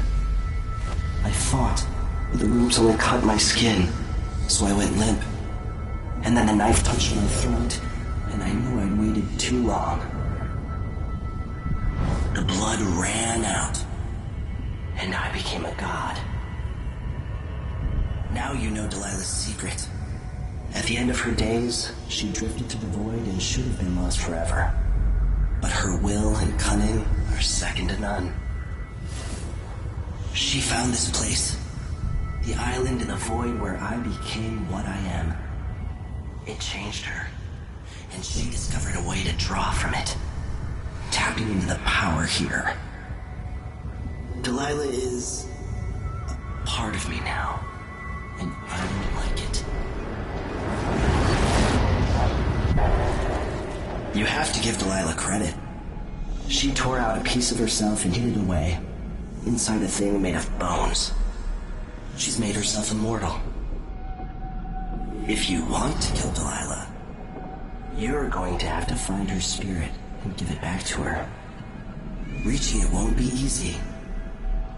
I fought, but the rooms only cut my skin, so I went limp. And then the knife touched my throat, and I knew I'd waited too long. The blood ran out, and I became a god. Now you know Delilah's secret. At the end of her days, she drifted to the void and should have been lost forever. But her will and cunning are second to none. She found this place, the island in the void where I became what I am. It changed her, and she discovered a way to draw from it, tapping into the power here. Delilah is a part of me now, and I don't like it. You have to give Delilah credit. She tore out a piece of herself and hid it away, inside a thing made of bones. She's made herself immortal. If you want to kill Delilah, you're going to have to find her spirit and give it back to her. Reaching it won't be easy,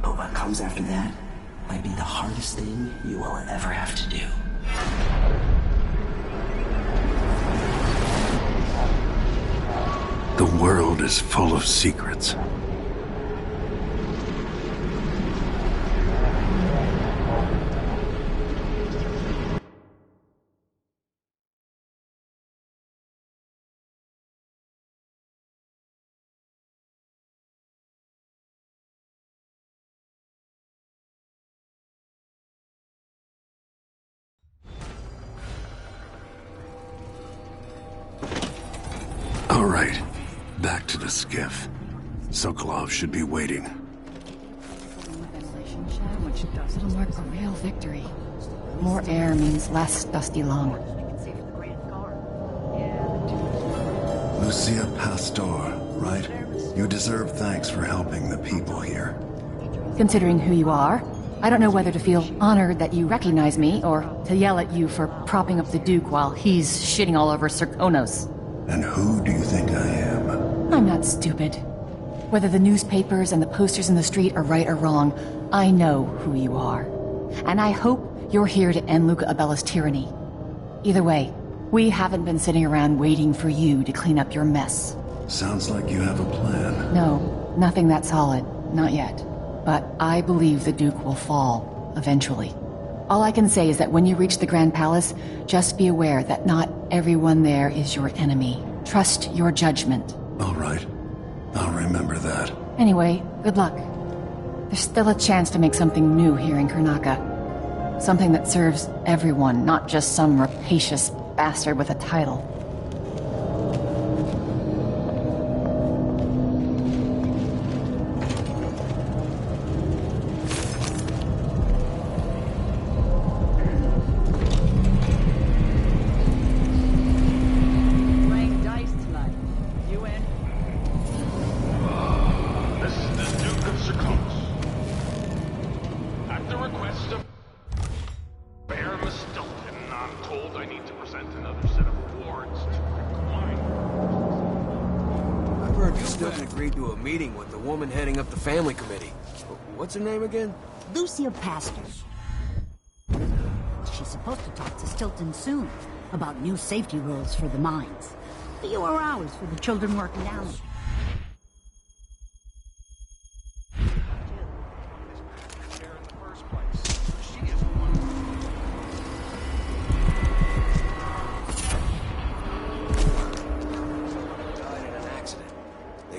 but what comes after that might be the hardest thing you will ever have to do. The world is full of secrets. All right, back to the skiff. Sokolov should be waiting. It'll mark a real victory. More air means less dusty lung. Lucia Pastor, right? You deserve thanks for helping the people here. Considering who you are, I don't know whether to feel honored that you recognize me, or to yell at you for propping up the Duke while he's shitting all over Serkonos. And who do you think I am? I'm not stupid. Whether the newspapers and the posters in the street are right or wrong, I know who you are. And I hope you're here to end Luca Abella's tyranny. Either way, we haven't been sitting around waiting for you to clean up your mess. Sounds like you have a plan. No, nothing that solid. Not yet. But I believe the Duke will fall, eventually. All I can say is that when you reach the Grand Palace, just be aware that not everyone there is your enemy. Trust your judgment. All right. I'll remember that. Anyway, good luck. There's still a chance to make something new here in Karnaca. Something that serves everyone, not just some rapacious bastard with a title. Stilton agreed to a meeting with the woman heading up the family committee. What's her name again? Lucia Pastor. She's supposed to talk to Stilton soon about new safety rules for the mines. Fewer hours for the children working down there.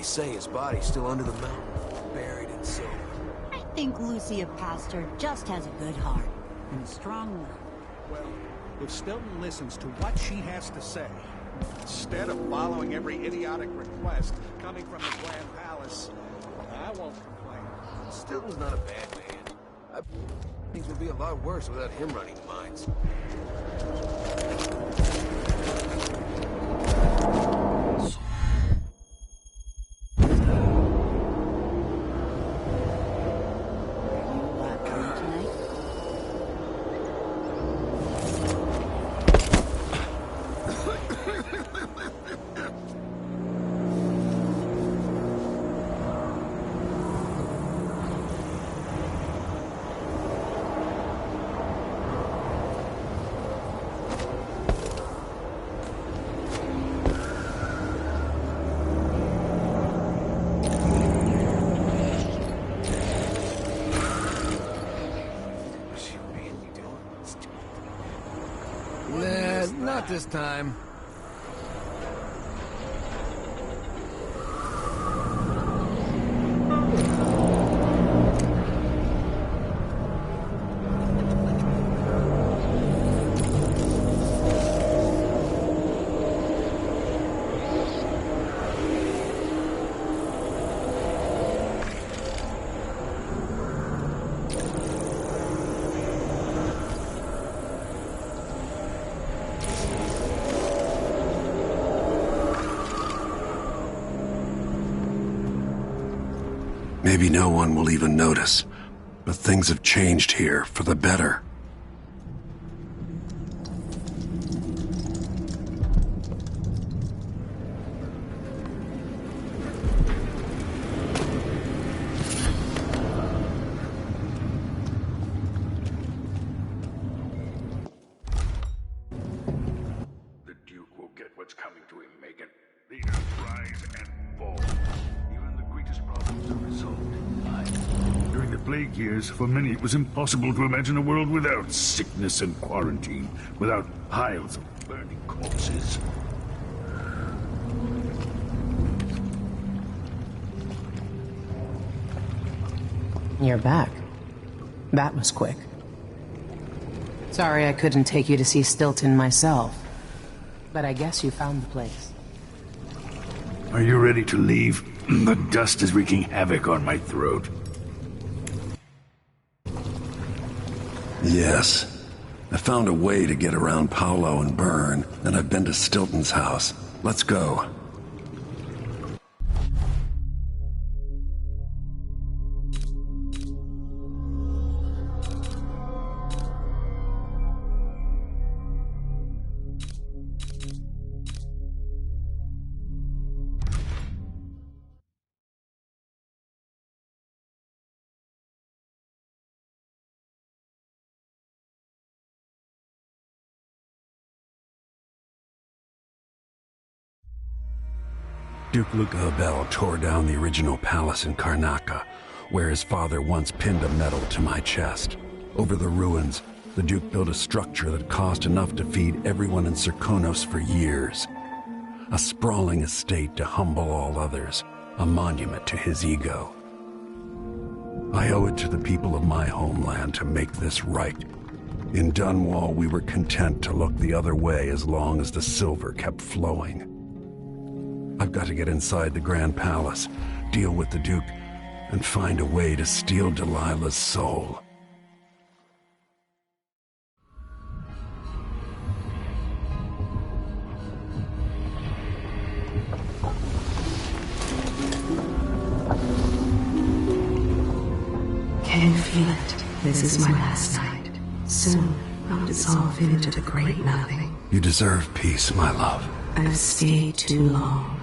Say his body's still under the mountain, buried in silver. I think Lucia Pastor just has a good heart and a strong will. Well, if Stilton listens to what she has to say, instead of following every idiotic request coming from the Grand Palace, I won't complain. Stilton's not a bad man. Things would be a lot worse without him running the mines. Not this time. Maybe no one will even notice, but things have changed here for the better. The Duke will get what's coming to him, Megan. Leaders rise and fall. Even the greatest problems are resolved in life. During the plague years, for many it was impossible to imagine a world without sickness and quarantine, without piles of burning corpses. You're back. That was quick. Sorry I couldn't take you to see Stilton myself, but I guess you found the place. Are you ready to leave? The dust is wreaking havoc on my throat. Yes. I found a way to get around Paolo and Byrne, and I've been to Stilton's house. Let's go. Duke Luca Abel tore down the original palace in Karnaca, where his father once pinned a medal to my chest. Over the ruins, the Duke built a structure that cost enough to feed everyone in Serkonos for years. A sprawling estate to humble all others, a monument to his ego. I owe it to the people of my homeland to make this right. In Dunwall, we were content to look the other way as long as the silver kept flowing. I've got to get inside the Grand Palace, deal with the Duke, and find a way to steal Delilah's soul. Can you feel it? This is my last night. Soon, I'll dissolve into the great nothing. You deserve peace, my love. I've stayed too long,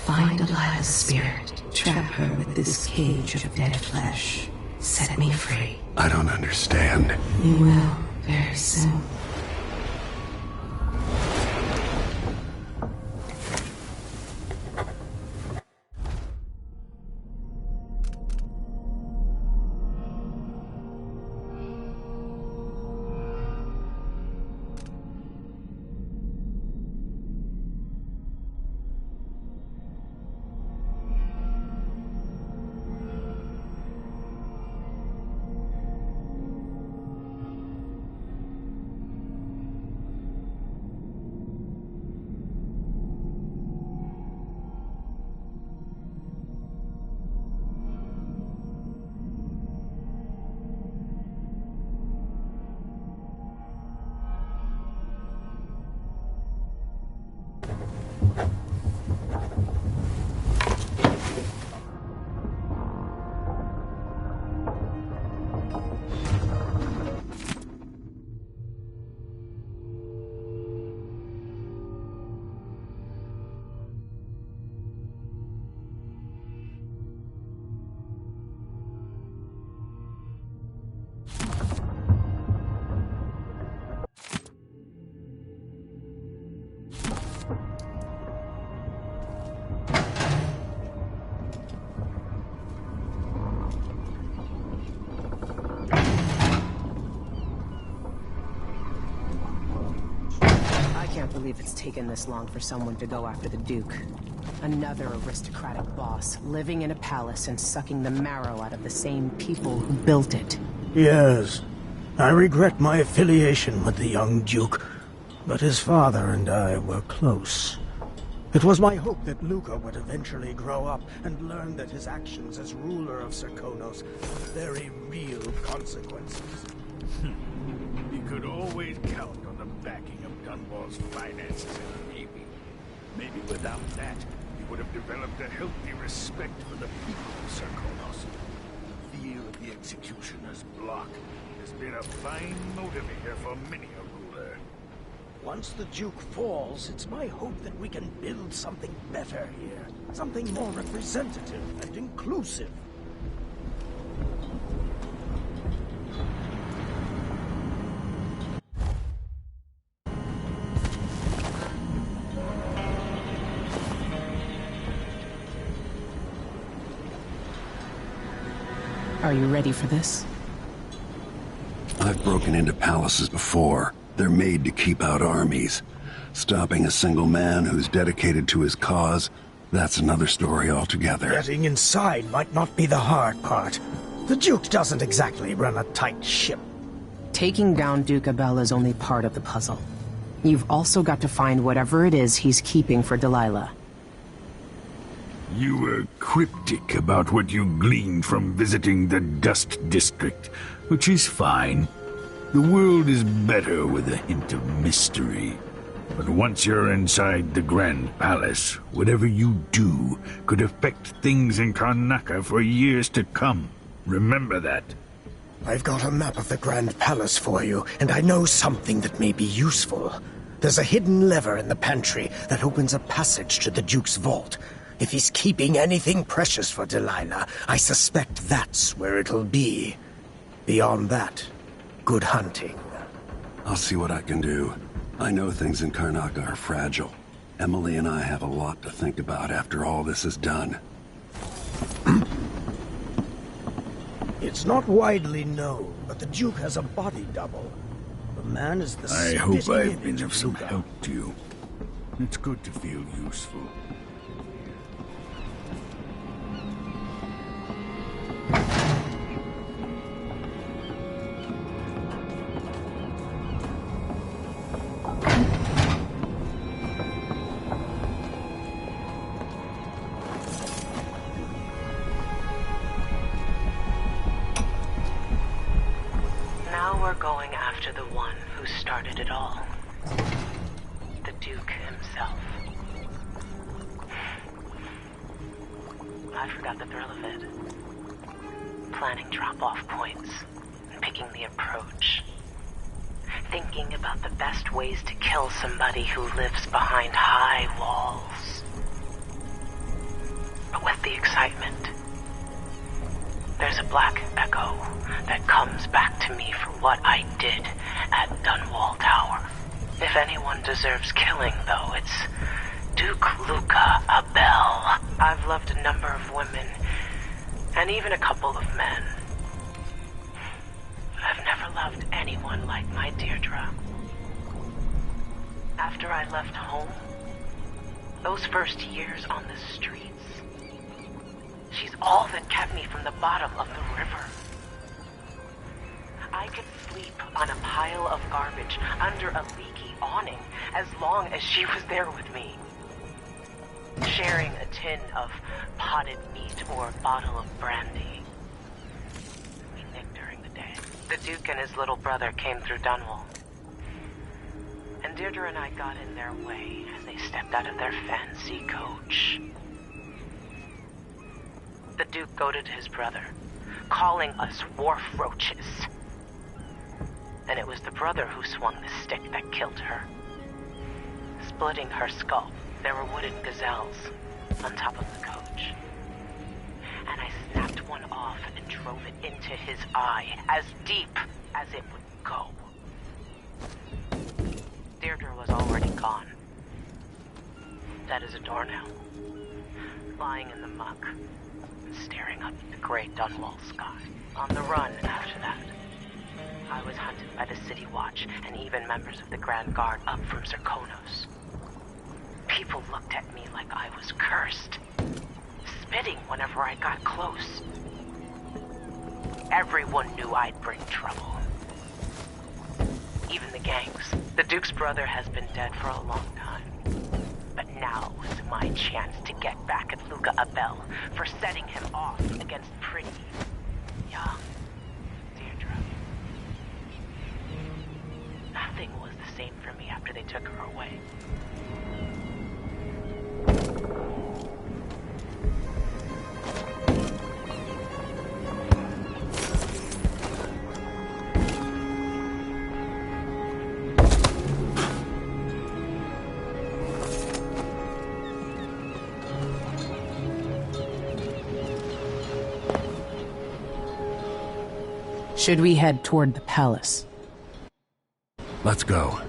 Find Delilah's spirit. Trap her with this cage of dead flesh. Set me free. I don't understand. You will, very soon. I can't believe it's taken this long for someone to go after the Duke. Another aristocratic boss, living in a palace and sucking the marrow out of the same people who built it. Yes, I regret my affiliation with the young Duke, but his father and I were close. It was my hope that Luca would eventually grow up and learn that his actions as ruler of Serkonos had very real consequences. You could always count on the backing of Dunwall's finances and Navy. Maybe without that, he would have developed a healthy respect for the people of Serkonos. The feel of the executioner's block has been a fine motivator for many a ruler. Once the Duke falls, it's my hope that we can build something better here. Something more representative and inclusive. Are you ready for this? I've broken into palaces before. They're made to keep out armies. Stopping a single man who's dedicated to his cause, that's another story altogether. Getting inside might not be the hard part. The Duke doesn't exactly run a tight ship. Taking down Duke Abel is only part of the puzzle. You've also got to find whatever it is he's keeping for Delilah. You were cryptic about what you gleaned from visiting the Dust District, which is fine. The world is better with a hint of mystery. But once you're inside the Grand Palace, whatever you do could affect things in Karnaca for years to come. Remember that. I've got a map of the Grand Palace for you, and I know something that may be useful. There's a hidden lever in the pantry that opens a passage to the Duke's vault. If he's keeping anything precious for Delilah, I suspect that's where it'll be. Beyond that, good hunting. I'll see what I can do. I know things in Karnaca are fragile. Emily and I have a lot to think about after all this is done. It's not widely known, but the Duke has a body double. The man is the I hope spitting I've image been of some Luca. help to you. It's good to feel useful. Now we're going after the one who started it all. The Duke himself. I forgot the thrill of it. Planning drop-off points, and picking the approach. Thinking about the best ways to kill somebody who lives behind high walls. excitement. There's a black echo that comes back to me for what I did at Dunwall Tower. If anyone deserves killing, though, it's Duke Luca Abel. I've loved a number of women, and even a couple of men. I've never loved anyone like my Deirdre. After I left home, those first years on the streets, she's all that kept me from the bottom of the river. I could sleep on a pile of garbage under a leaky awning as long as she was there with me. Sharing a tin of potted meat or a bottle of brandy. We nicked during the day. The Duke and his little brother came through Dunwall. And Deirdre and I got in their way as they stepped out of their fancy coach. The Duke goaded his brother, calling us wharf roaches. And it was the brother who swung the stick that killed her. Splitting her skull, there were wooden gazelles on top of the coach. And I snapped one off and drove it into his eye, as deep as it would go. Deirdre was already gone. Dead as a doornail. Lying in the muck, staring up at the gray Dunwall sky. On the run after that. I was hunted by the City Watch and even members of the Grand Guard up from Zirconos. People looked at me like I was cursed, spitting whenever I got close. Everyone knew I'd bring trouble. Even the gangs. The Duke's brother has been dead for a long time. But now is my chance to get back at Luca Abel for setting him off against pretty, young Deirdre. Nothing was the same for me after they took her away. Should we head toward the palace? Let's go.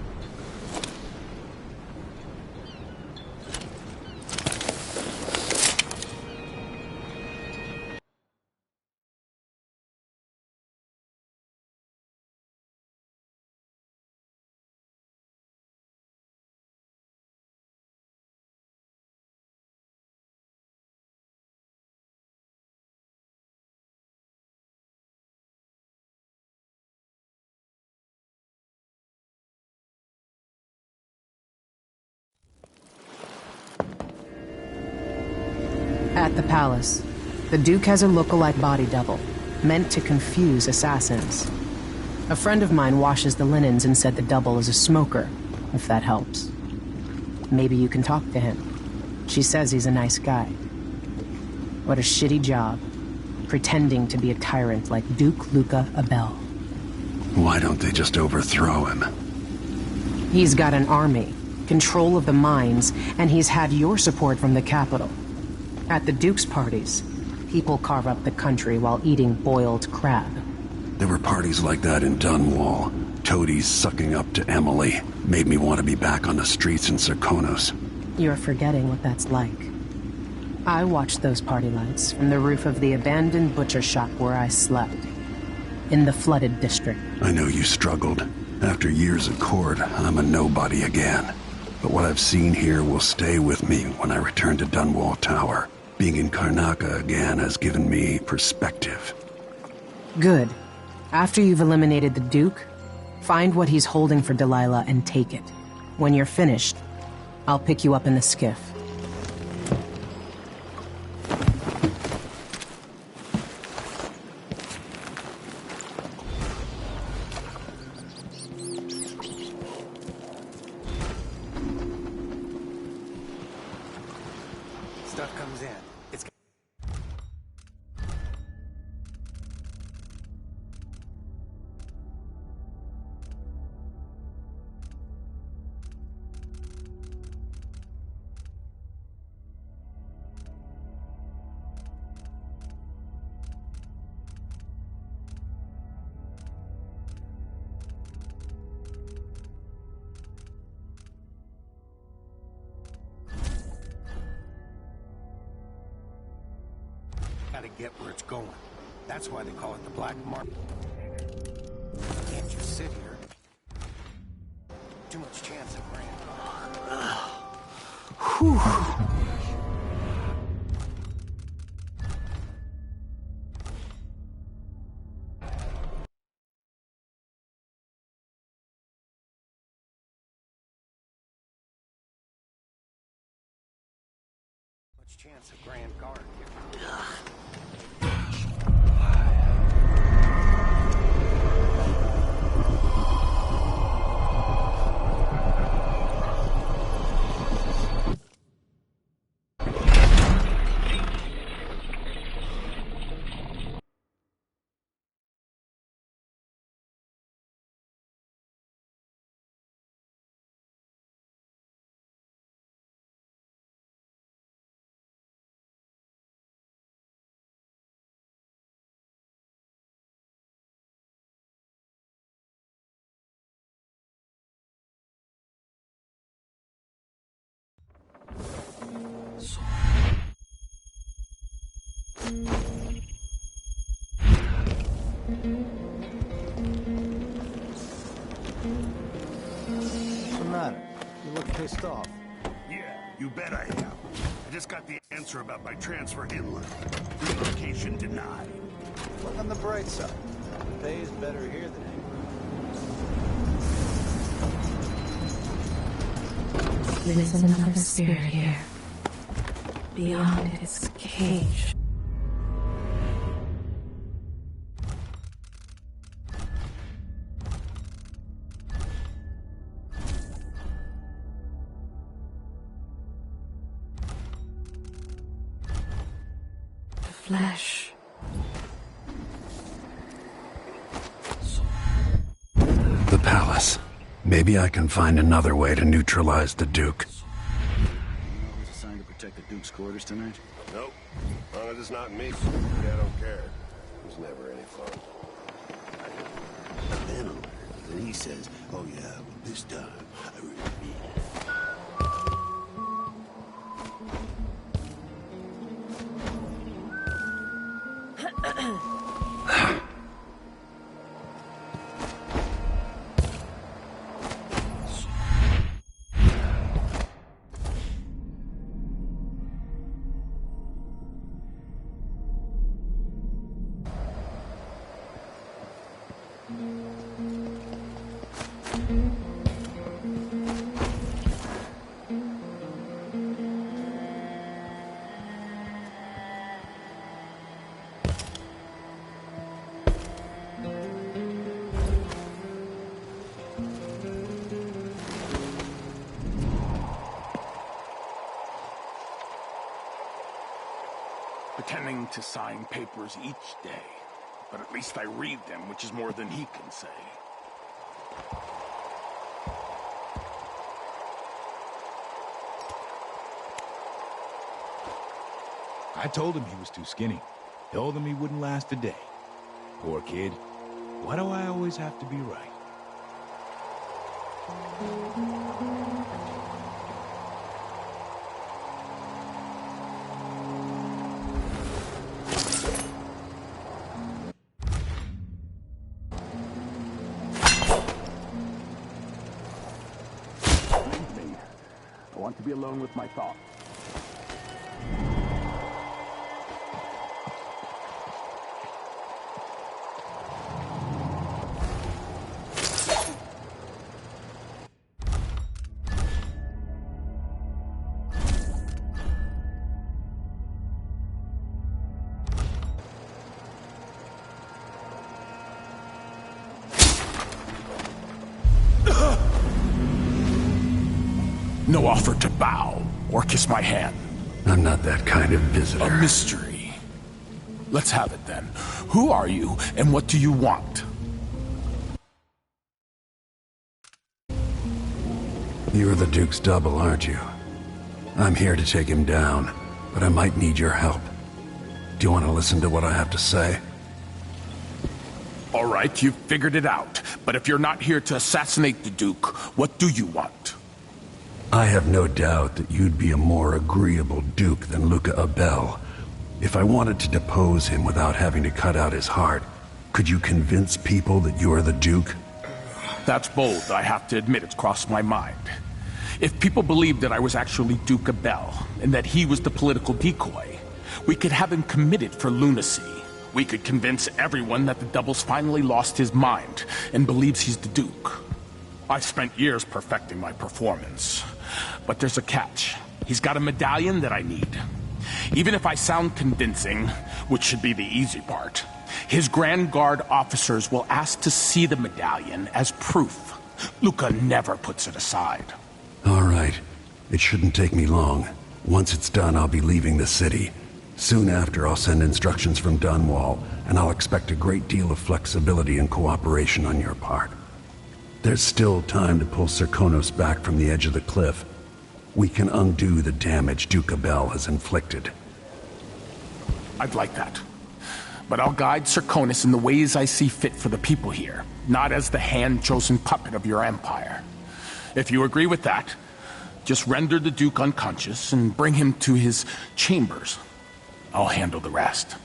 At the palace, the Duke has a look-alike body double, meant to confuse assassins. A friend of mine washes the linens and said the double is a smoker, if that helps. Maybe you can talk to him. She says he's a nice guy. What a shitty job, pretending to be a tyrant like Duke Luca Abel. Why don't they just overthrow him? He's got an army, control of the mines, and he's had your support from the capital. At the Duke's parties, people carve up the country while eating boiled crab. There were parties like that in Dunwall. Toadies sucking up to Emily made me want to be back on the streets in Zirconos. You're forgetting what that's like. I watched those party lights from the roof of the abandoned butcher shop where I slept. In the flooded district. I know you struggled. After years at court, I'm a nobody again. But what I've seen here will stay with me when I return to Dunwall Tower. Being in Karnaca again has given me perspective. Good. After you've eliminated the Duke, find what he's holding for Delilah and take it. When you're finished, I'll pick you up in the skiff. Stuff comes in. It's... gotta get where it's going. That's why they call it the Black Market. Can't just sit here. Too much chance of Whew. chance of Grand Guard here. What's the matter? You look pissed off. Yeah, you bet I am. I just got the answer about my transfer inland. Relocation denied. Look on the bright side. The pay is better here than anywhere. There's another spirit here. Beyond its cage. The flesh. The palace. Maybe I can find another way to neutralize the Duke. Was assigned to protect the Duke's quarters tonight? Nope. As long as it's not me, I don't care. It was never any fun. And then he says, oh yeah, but this time, I really mean it. Pretending to sign papers each day. But at least I read them, which is more than he can say. I told him he was too skinny. Told him he wouldn't last a day. Poor kid. Why do I always have to be right? I want to be alone with my thoughts. No offer to bow or kiss my hand. I'm not that kind of visitor. A mystery. Let's have it then. Who are you and what do you want? You're the Duke's double, aren't you? I'm here to take him down, but I might need your help. Do you want to listen to what I have to say? All right, you've figured it out. But if you're not here to assassinate the Duke, what do you want? I have no doubt that you'd be a more agreeable Duke than Luca Abel. If I wanted to depose him without having to cut out his heart, could you convince people that you are the Duke? That's bold, I have to admit it's crossed my mind. If people believed that I was actually Duke Abel, and that he was the political decoy, we could have him committed for lunacy. We could convince everyone that the Double's finally lost his mind, and believes he's the Duke. I spent years perfecting my performance. But there's a catch. He's got a medallion that I need. Even if I sound convincing, which should be the easy part, his Grand Guard officers will ask to see the medallion as proof. Luca never puts it aside. All right. It shouldn't take me long. Once it's done, I'll be leaving the city. Soon after, I'll send instructions from Dunwall, and I'll expect a great deal of flexibility and cooperation on your part. There's still time to pull Serkonos back from the edge of the cliff. We can undo the damage Duke Abel has inflicted. I'd like that. But I'll guide Serkonos in the ways I see fit for the people here, not as the hand-chosen puppet of your empire. If you agree with that, just render the Duke unconscious and bring him to his chambers. I'll handle the rest.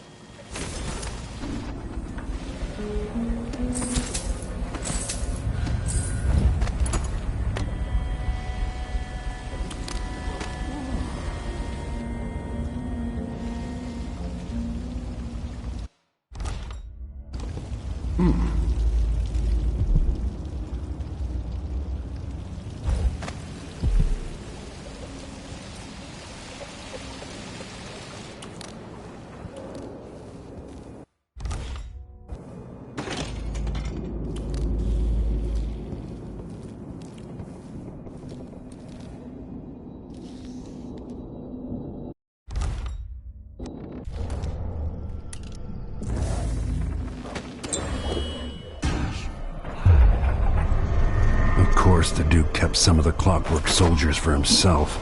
Of course, the Duke kept some of the clockwork soldiers for himself.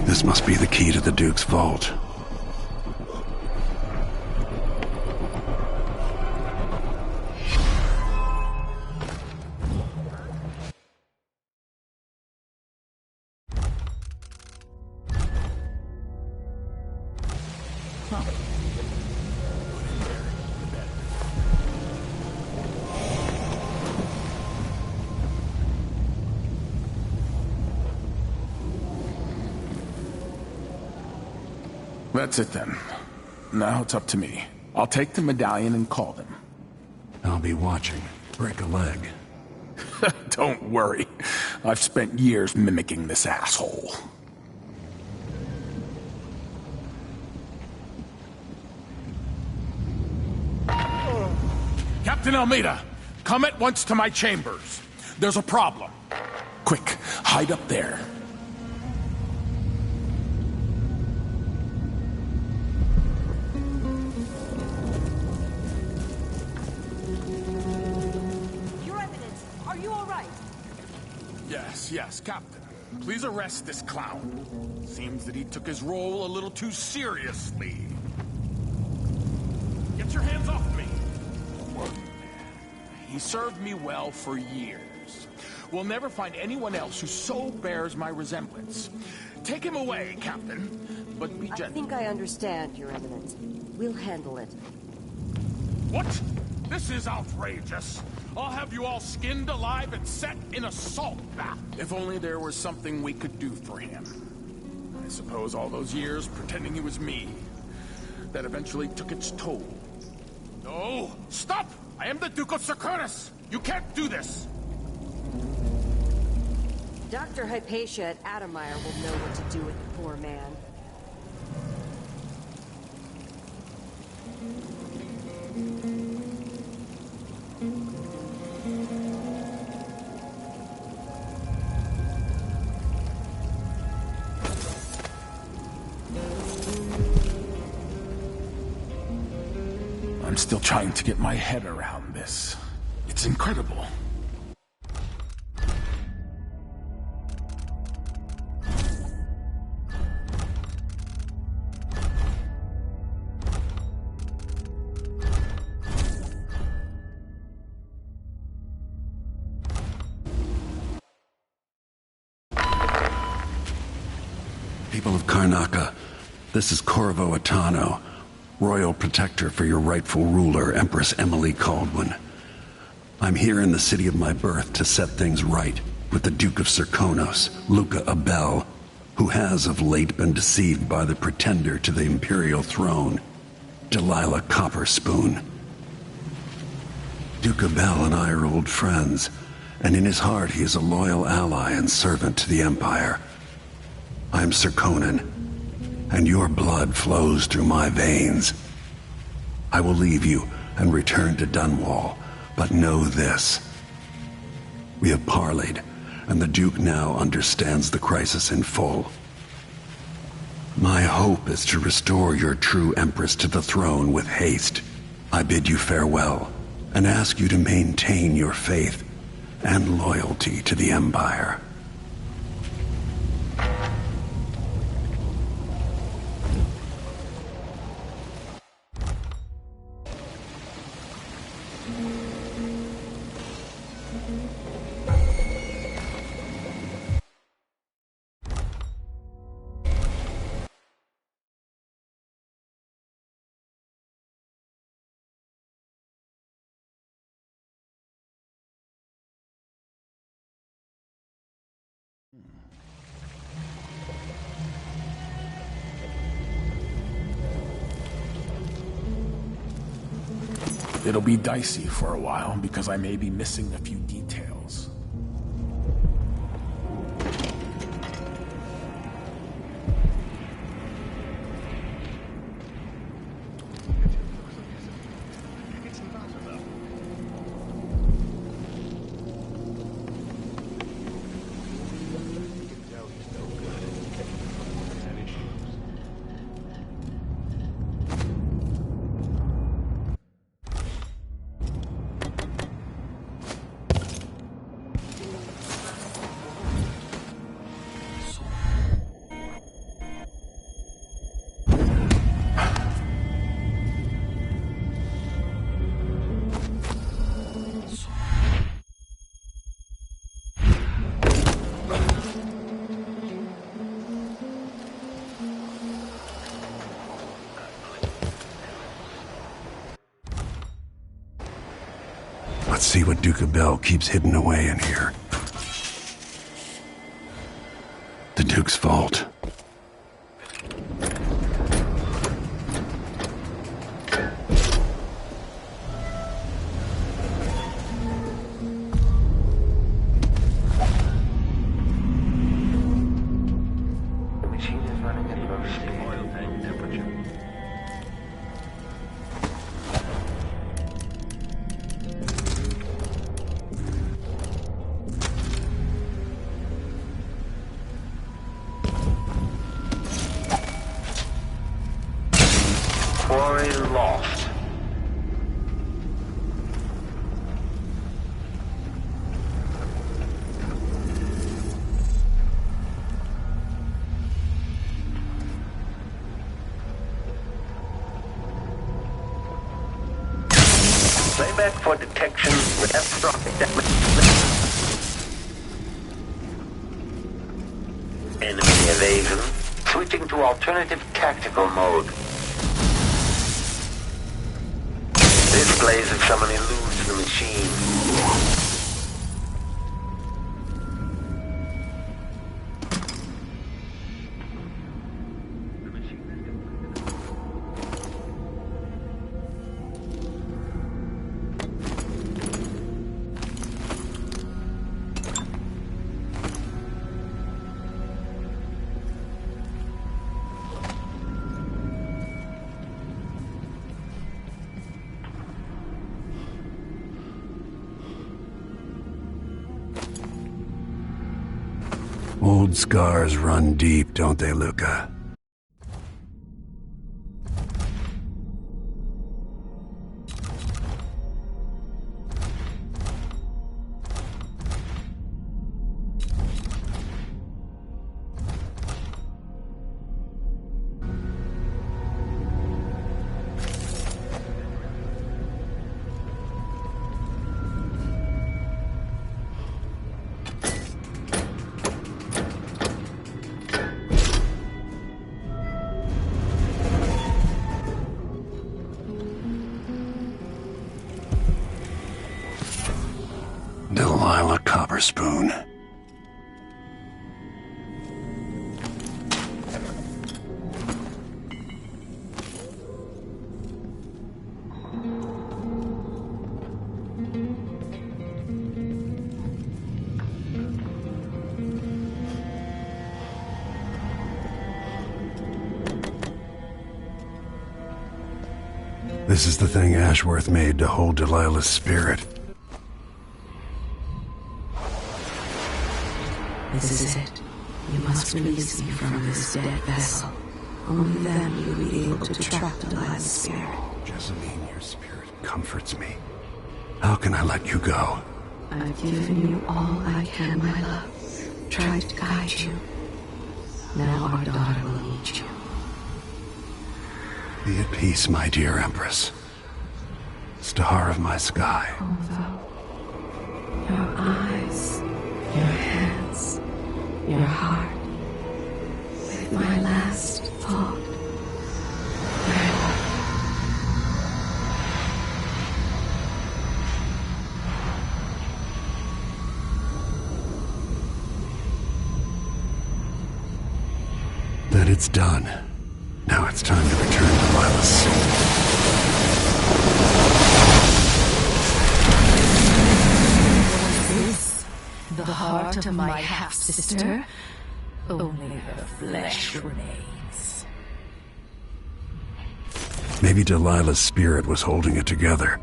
This must be the key to the Duke's vault. That's it then. Now it's up to me. I'll take the medallion and call them. I'll be watching. Break a leg. Don't worry. I've spent years mimicking this asshole. Captain Almeida, come at once to my chambers. There's a problem. Quick, hide up there. Yes, Captain. Please arrest this clown. Seems that he took his role a little too seriously. Get your hands off me! He served me well for years. We'll never find anyone else who so bears my resemblance. Take him away, Captain, but be gentle. I think I understand, Your Eminence. We'll handle it. What? This is outrageous. I'll have you all skinned alive and set in a salt bath. If only there was something we could do for him. I suppose all those years pretending he was me, that eventually took its toll. No! Stop! I am the Duke of Serkonos! You can't do this! Dr. Hypatia at Adamire will know what to do with the poor man. I'm still trying to get my head around this. It's incredible. People of Karnaca, This is Corvo Atano, Royal Protector for your rightful ruler, Empress Emily Caldwin. I'm here in the city of my birth to set things right with the Duke of Serkonos, Luca Abel, who has of late been deceived by the pretender to the imperial throne, Delilah Copperspoon. Duke Abel and I are old friends, and in his heart he is a loyal ally and servant to the Empire. I'm Serkonan, and your blood flows through my veins. I will leave you and return to Dunwall, but know this. We have parleyed, and the Duke now understands the crisis in full. My hope is to restore your true Empress to the throne with haste. I bid you farewell, and ask you to maintain your faith and loyalty to the Empire. It'll be dicey for a while, because I may be missing a few details. Let's see what Duke Abel keeps hidden away in here. The Duke's vault. The machine is running at low speed. Oil tank temperature. Quarry lost. Playback for detection with catastrophic damage. Enemy evasion. Switching to alternative tactical mode. Displays of someone eludes the machine. Old scars run deep, don't they, Luca? Delilah Copperspoon. This is the thing Ashworth made to hold Delilah's spirit. This is it. You must release me from this dead vessel. Only then will you be able to trap Delilah's spirit. Jessamine, your spirit comforts me. How can I let you go? I've given you all I can, my love. Tried to guide you. Now our daughter will need you. Be at peace, my dear Empress. Star of my sky. Corvo, your eyes, your hands, your heart. With my last thought, my love. That it's done. Now it's time to return Delilah's soul. This, the heart of my half-sister? Only her flesh remains. Maybe Delilah's spirit was holding it together.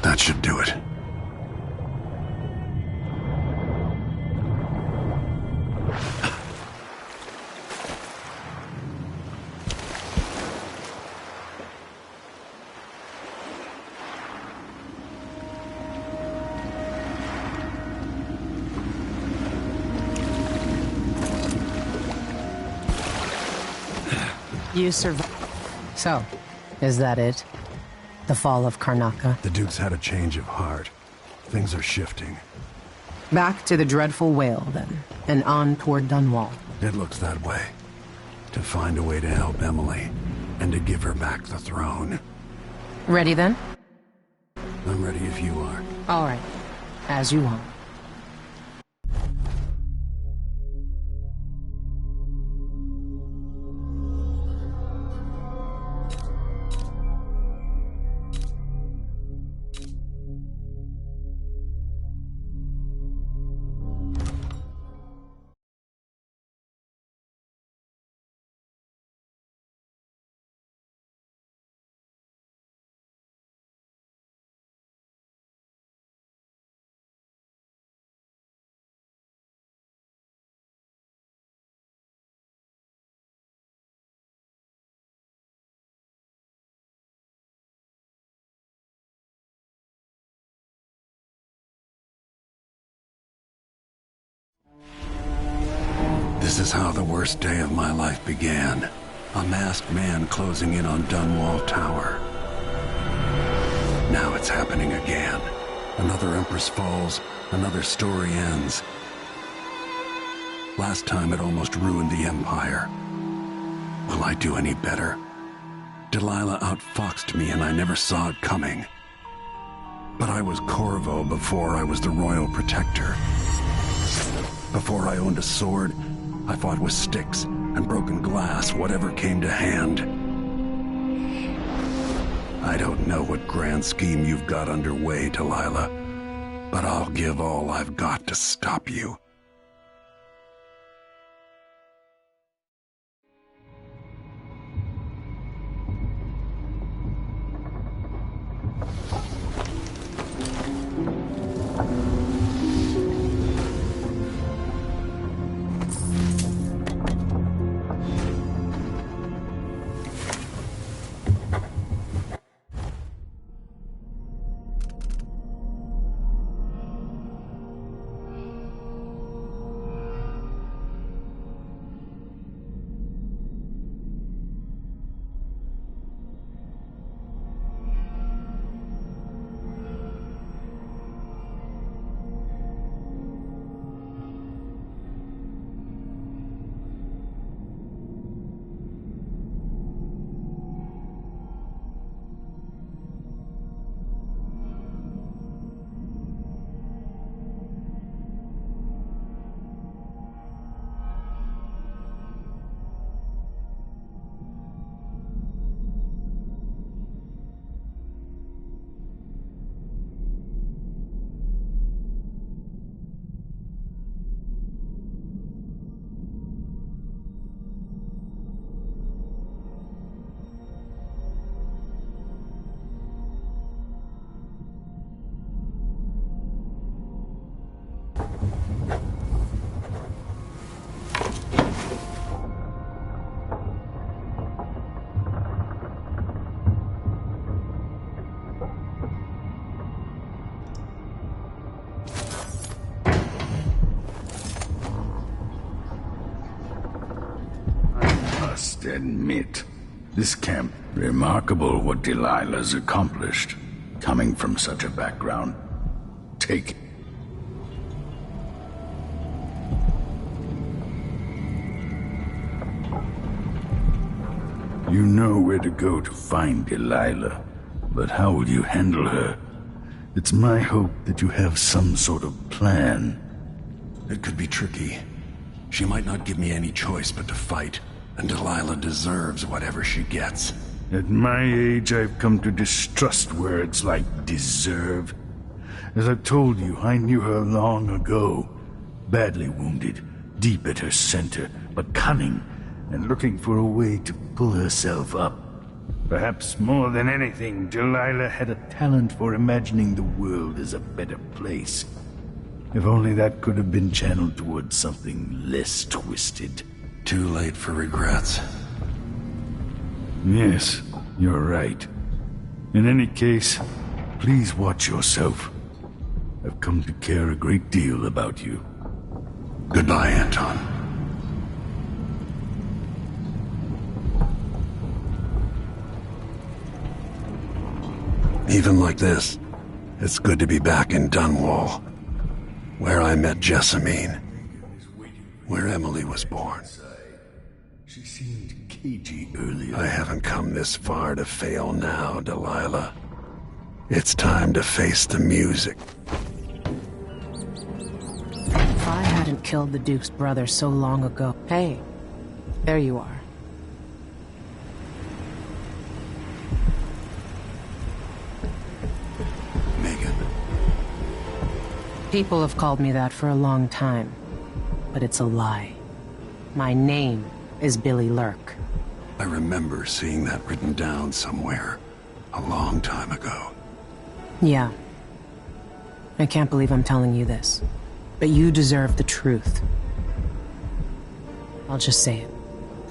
That should do it. You survived. So, is that it? The fall of Karnaca? The Duke's had a change of heart. Things are shifting. Back to the dreadful whale, then, and on toward Dunwall. It looks that way. To find a way to help Emily, and to give her back the throne. Ready, then? I'm ready if you are. All right. As you want. This is how the worst day of my life began. A masked man closing in on Dunwall Tower. Now it's happening again. Another Empress falls, another story ends. Last time it almost ruined the Empire. Will I do any better? Delilah outfoxed me and I never saw it coming. But I was Corvo before I was the Royal Protector. Before I owned a sword, I fought with sticks and broken glass, whatever came to hand. I don't know what grand scheme you've got underway, Delilah, but I'll give all I've got to stop you. admit. This camp, remarkable what Delilah's accomplished, coming from such a background. Take it. You know where to go to find Delilah, but how will you handle her? It's my hope that you have some sort of plan. It could be tricky. She might not give me any choice but to fight, and Delilah deserves whatever she gets. At my age, I've come to distrust words like deserve. As I've told you, I knew her long ago. Badly wounded, deep at her center, but cunning, and looking for a way to pull herself up. Perhaps more than anything, Delilah had a talent for imagining the world as a better place. If only that could have been channeled towards something less twisted. Too late for regrets. Yes, you're right. In any case, please watch yourself. I've come to care a great deal about you. Goodbye, Anton. Even like this, it's good to be back in Dunwall, where I met Jessamine, where Emily was born. She seemed cagey earlier. I haven't come this far to fail now, Delilah. It's time to face the music. If I hadn't killed the Duke's brother so long ago... Hey, there you are. People have called me that for a long time, but it's a lie. My name is Billy Lurk. I remember seeing that written down somewhere, a long time ago. Yeah. I can't believe I'm telling you this, but you deserve the truth. I'll just say it.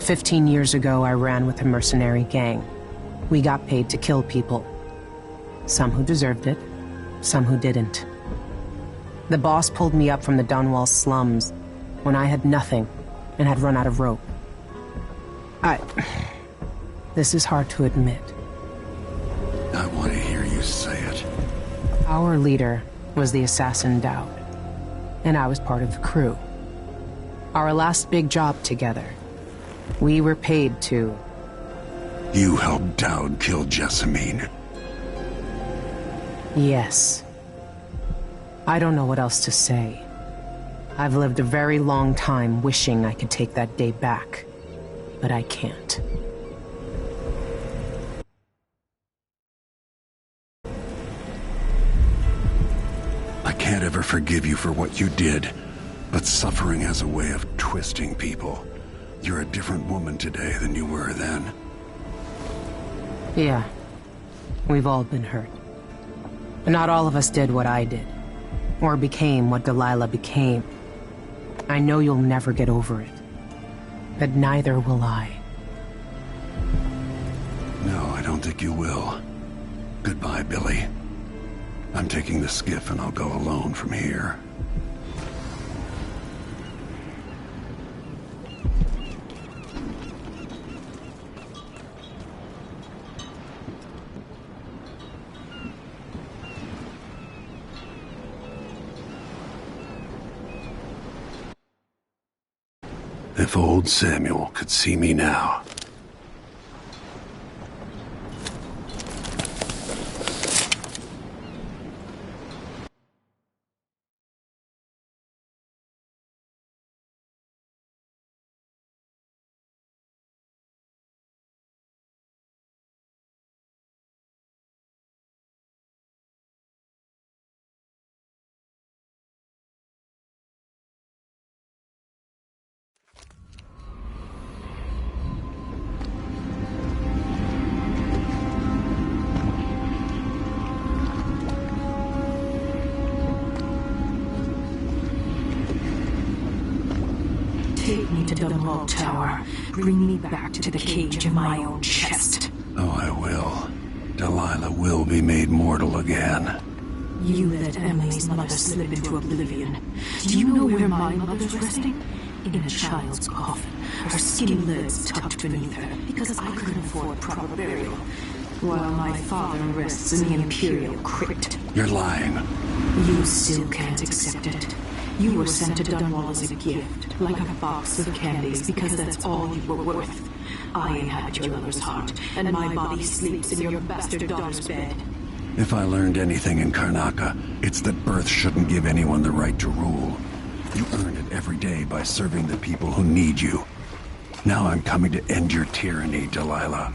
15 years ago, I ran with a mercenary gang. We got paid to kill people. Some who deserved it, some who didn't. The boss pulled me up from the Dunwall slums when I had nothing and had run out of rope. This is hard to admit. I want to hear you say it. Our leader was the assassin Dowd, and I was part of the crew. Our last big job together, we were paid to... You helped Dowd kill Jessamine. Yes. I don't know what else to say. I've lived a very long time wishing I could take that day back, but I can't. I can't ever forgive you for what you did, but suffering has a way of twisting people. You're a different woman today than you were then. Yeah. We've all been hurt. But not all of us did what I did. Or became what Delilah became. I know you'll never get over it. But neither will I. No, I don't think you will. Goodbye, Billy. I'm taking the skiff and I'll go alone from here. If old Samuel could see me now. Take me to the Dunwall Tower. Bring me back to the cage in my own chest. Oh, I will. Delilah will be made mortal again. You let Emily's mother slip into oblivion. Do you know where my mother's resting? in a child's coffin, her skinny lids tucked beneath her, because I couldn't afford proper burial, while my father rests in the Imperial crypt. You're lying. You still can't accept it. You were sent to Dunwall as a gift, like a box of candies, because that's all you were worth. I inhabit your lover's heart, and my body sleeps in your bastard daughter's bed. If I learned anything in Karnaca, it's that birth shouldn't give anyone the right to rule. You earn it every day by serving the people who need you. Now I'm coming to end your tyranny, Delilah.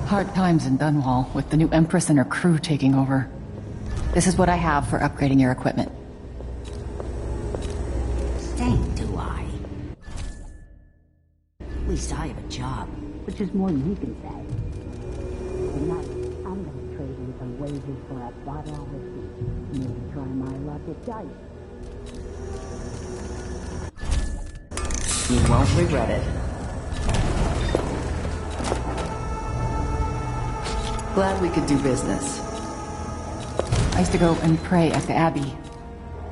Hard times in Dunwall, with the new Empress and her crew taking over. This is what I have for upgrading your equipment. Same do I. At least I have a job, which is more than you can say. Tonight, I'm gonna trade in some wages for a bottle of whiskey. Maybe try my luck at dice. You won't regret it. Glad we could do business. I used to go and pray at the Abbey,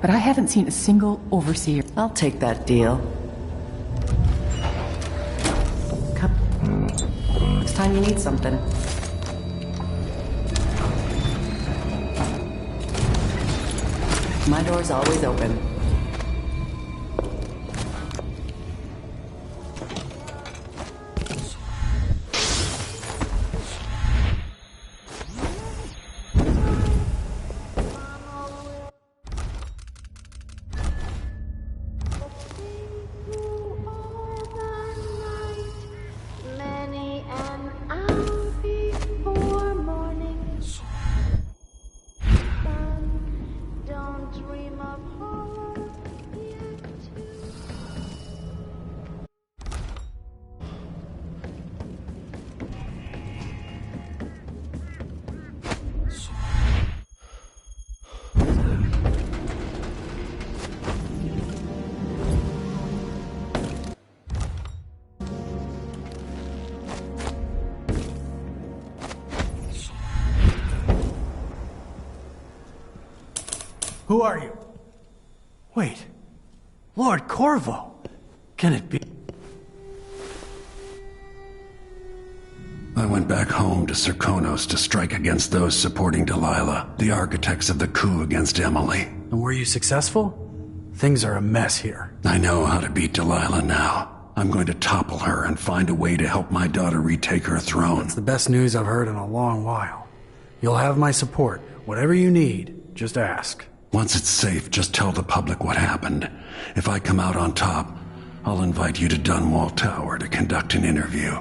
but I haven't seen a single overseer. I'll take that deal. Come. Next time you need something. My door's always open. Who are you? Wait. Lord Corvo. Can it be? I went back home to Serkonos to strike against those supporting Delilah, the architects of the coup against Emily. And were you successful? Things are a mess here. I know how to beat Delilah now. I'm going to topple her and find a way to help my daughter retake her throne. That's the best news I've heard in a long while. You'll have my support. Whatever you need, just ask. Once it's safe, just tell the public what happened. If I come out on top, I'll invite you to Dunwall Tower to conduct an interview.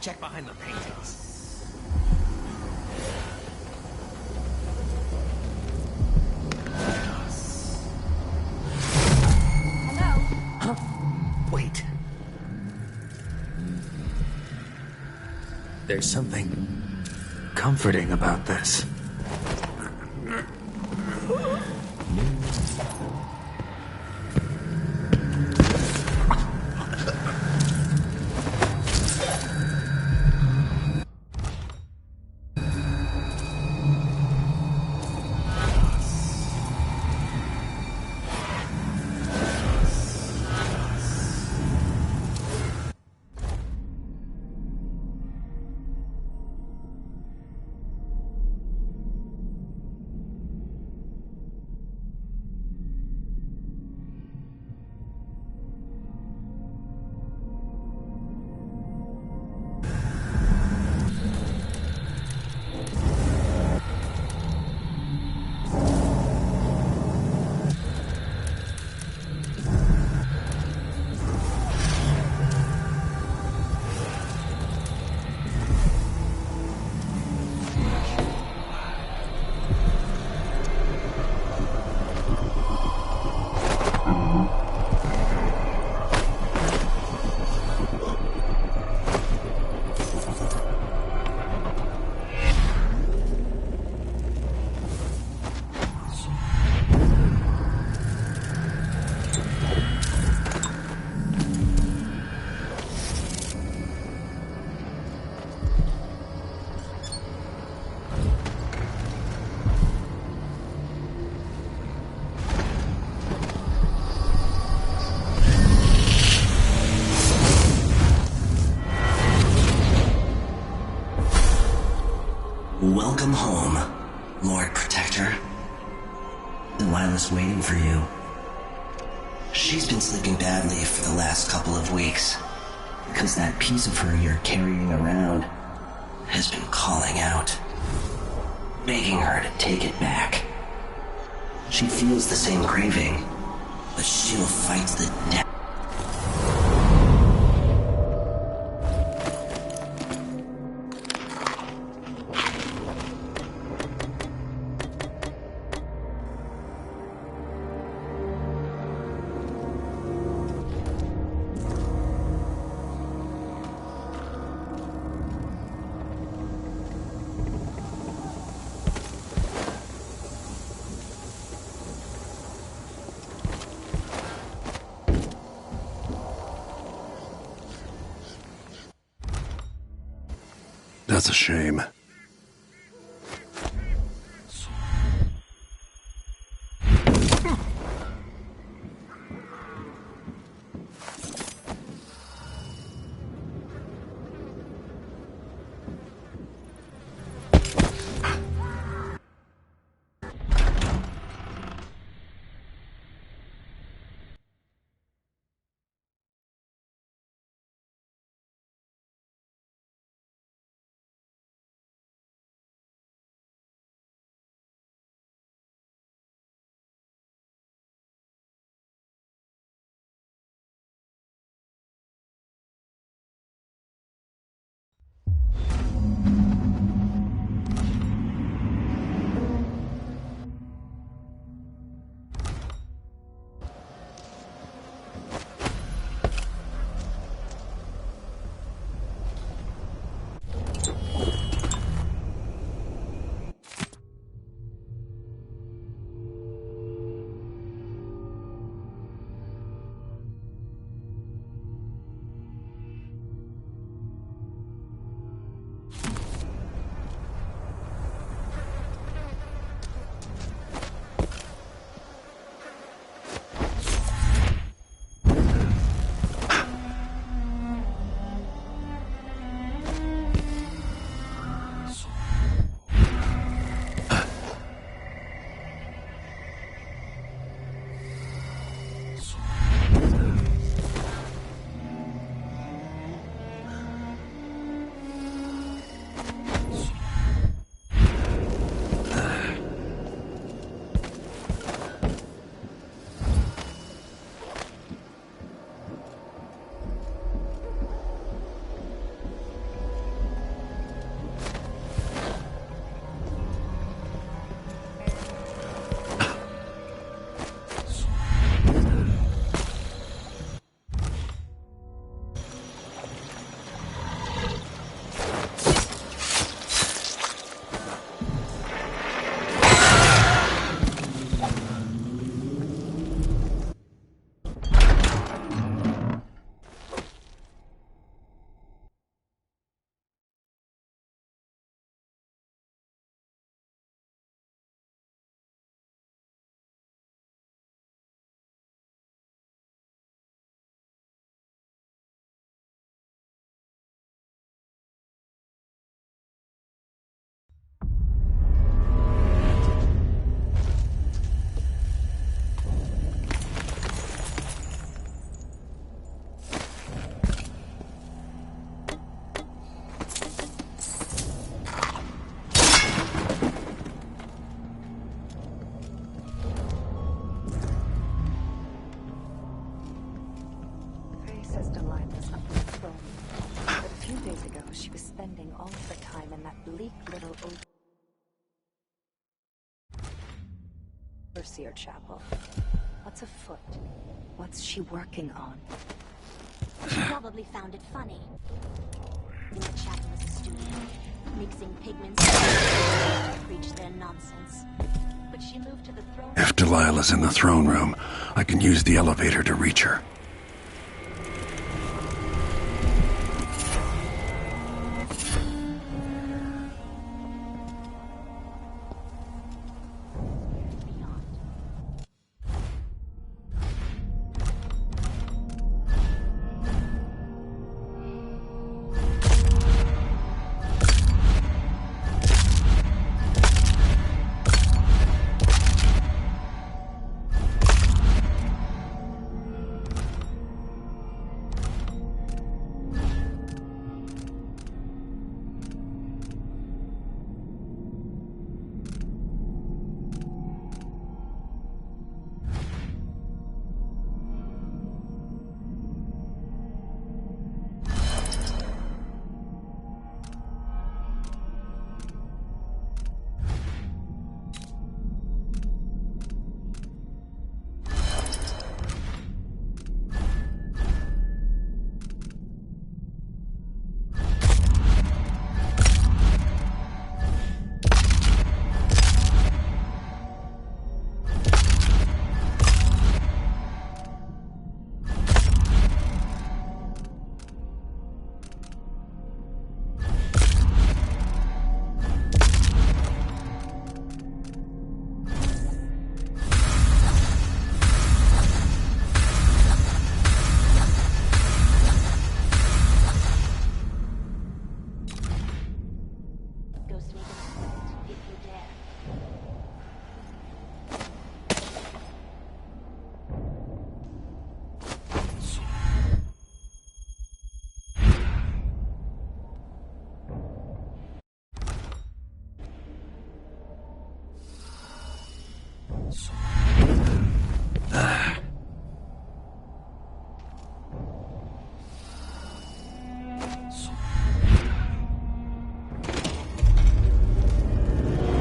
Check behind the paintings. Hello? Huh? Wait. There's something comforting about this. Welcome home, Lord Protector. Delilah's waiting for you. She's been sleeping badly for the last couple of weeks, because that piece of her you're carrying around has been calling out, begging her to take it back. She feels the same craving, but she'll fight the death. That's a shame. spending all of the time in that bleak little overseer chapel. What's afoot? What's she working on? She probably found it funny. The chapel is a studio, mixing pigments to preach their nonsense. But she moved to the throne. If Delilah's in the throne room, I can use the elevator to reach her.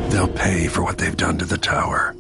They'll pay for what they've done to the tower.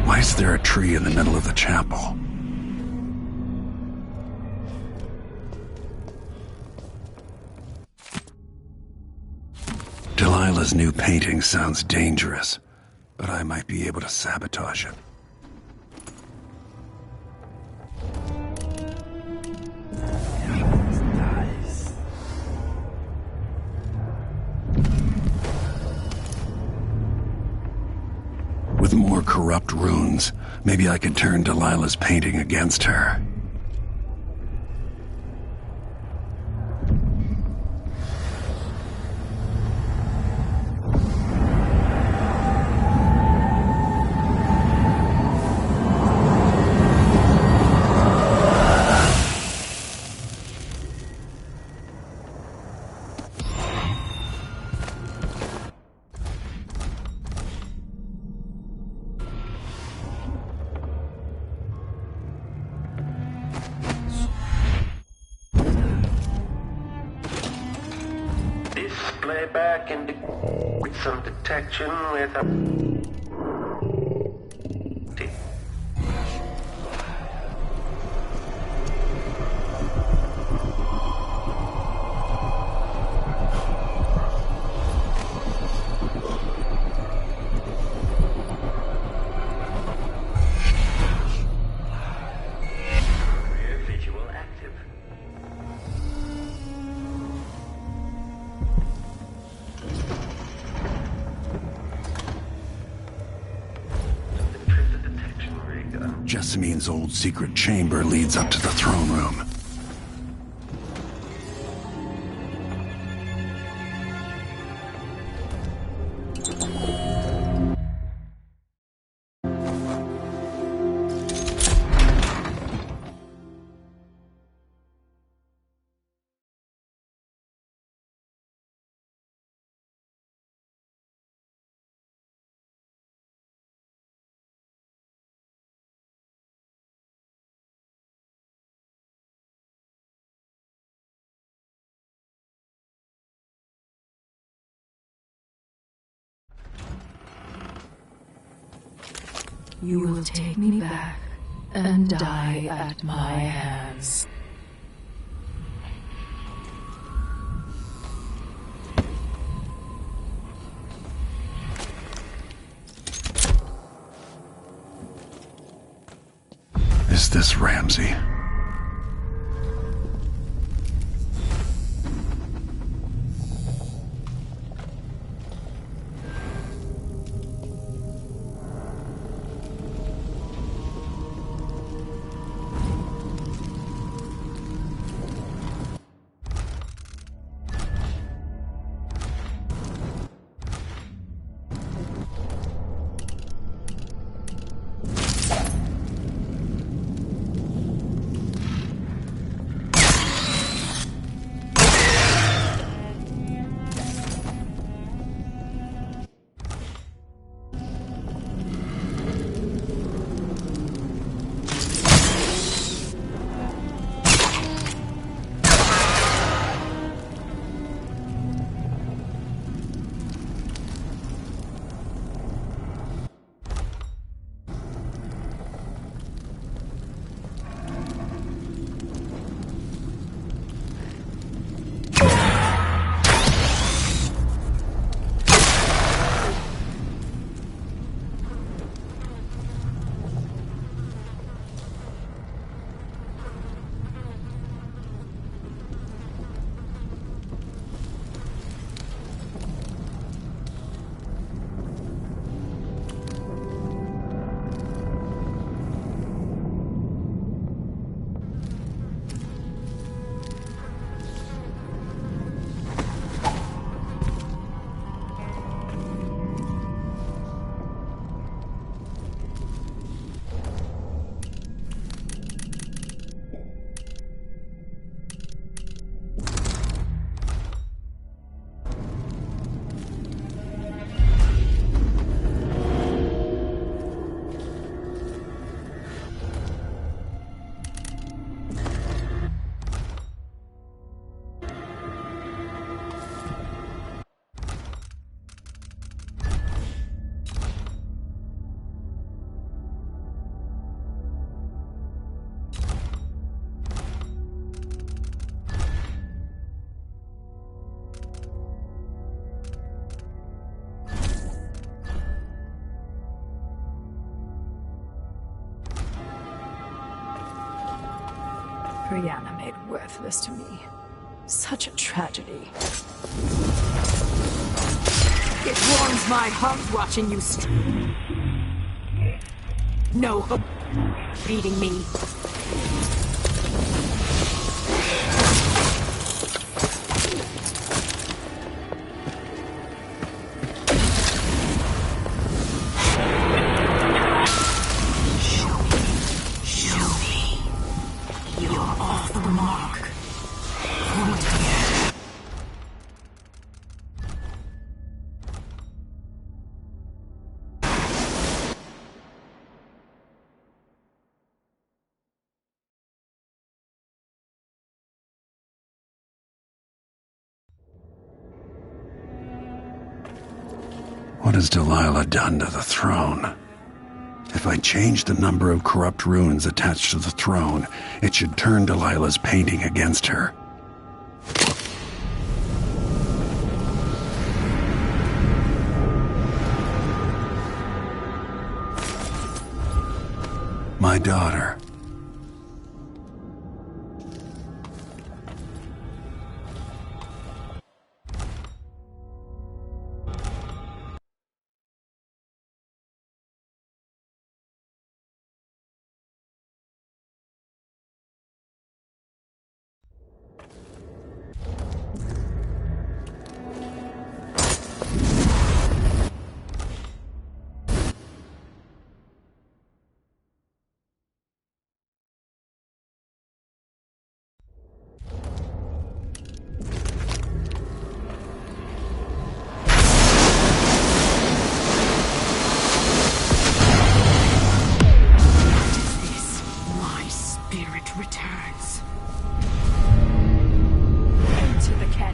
Why is there a tree in the middle of the chapel? Delilah's new painting sounds dangerous, but I might be able to sabotage it. With more corrupt runes, maybe I could turn Delilah's painting against her. Play back and with some detection with a... Yasmin's old secret chamber leads up to the throne room. You will take me back and die at my hands. Is this Ramsey? Brianna made worthless to me. Such a tragedy. It warms my heart watching you no hope beating me. What has Delilah done to the throne? If I change the number of corrupt runes attached to the throne, it should turn Delilah's painting against her. My daughter.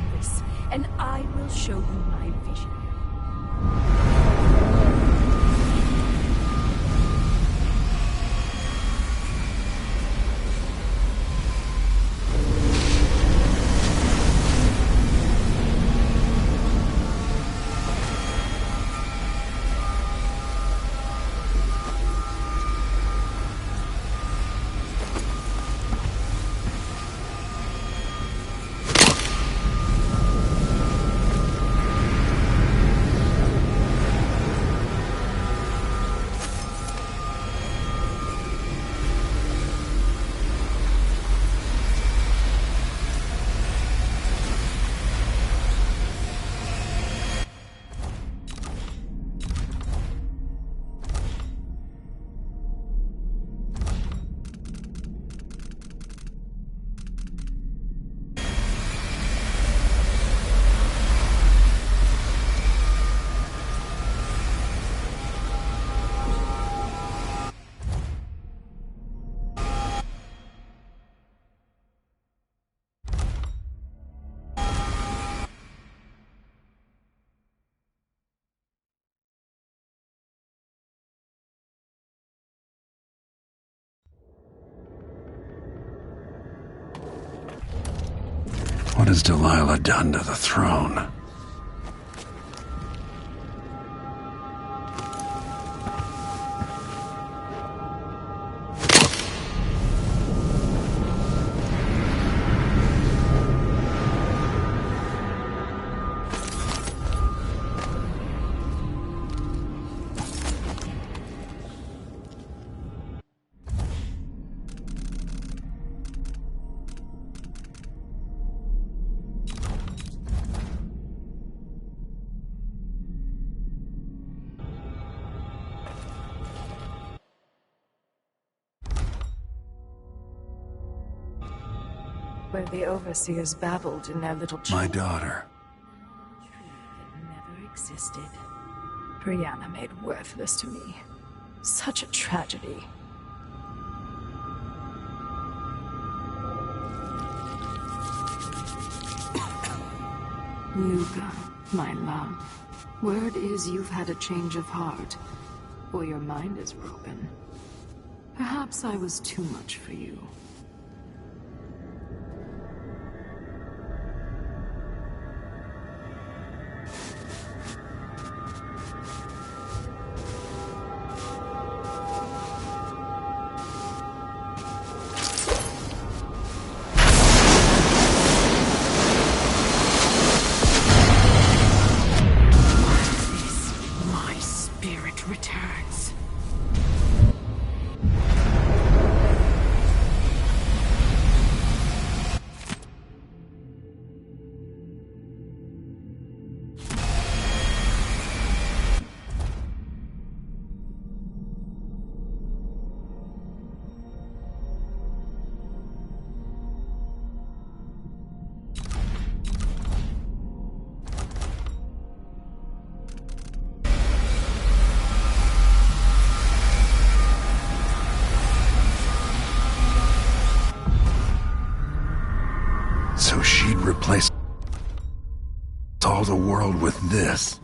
canvas, and I will show you my vision. What has Delilah done to the throne? Where the overseers babbled in their little My daughter. never existed. Brianna made worthless to me. Such a tragedy. Luca, my love. Word is you've had a change of heart. Or your mind is broken. Perhaps I was too much for you. My spirit returns. So she'd replace all the world with this.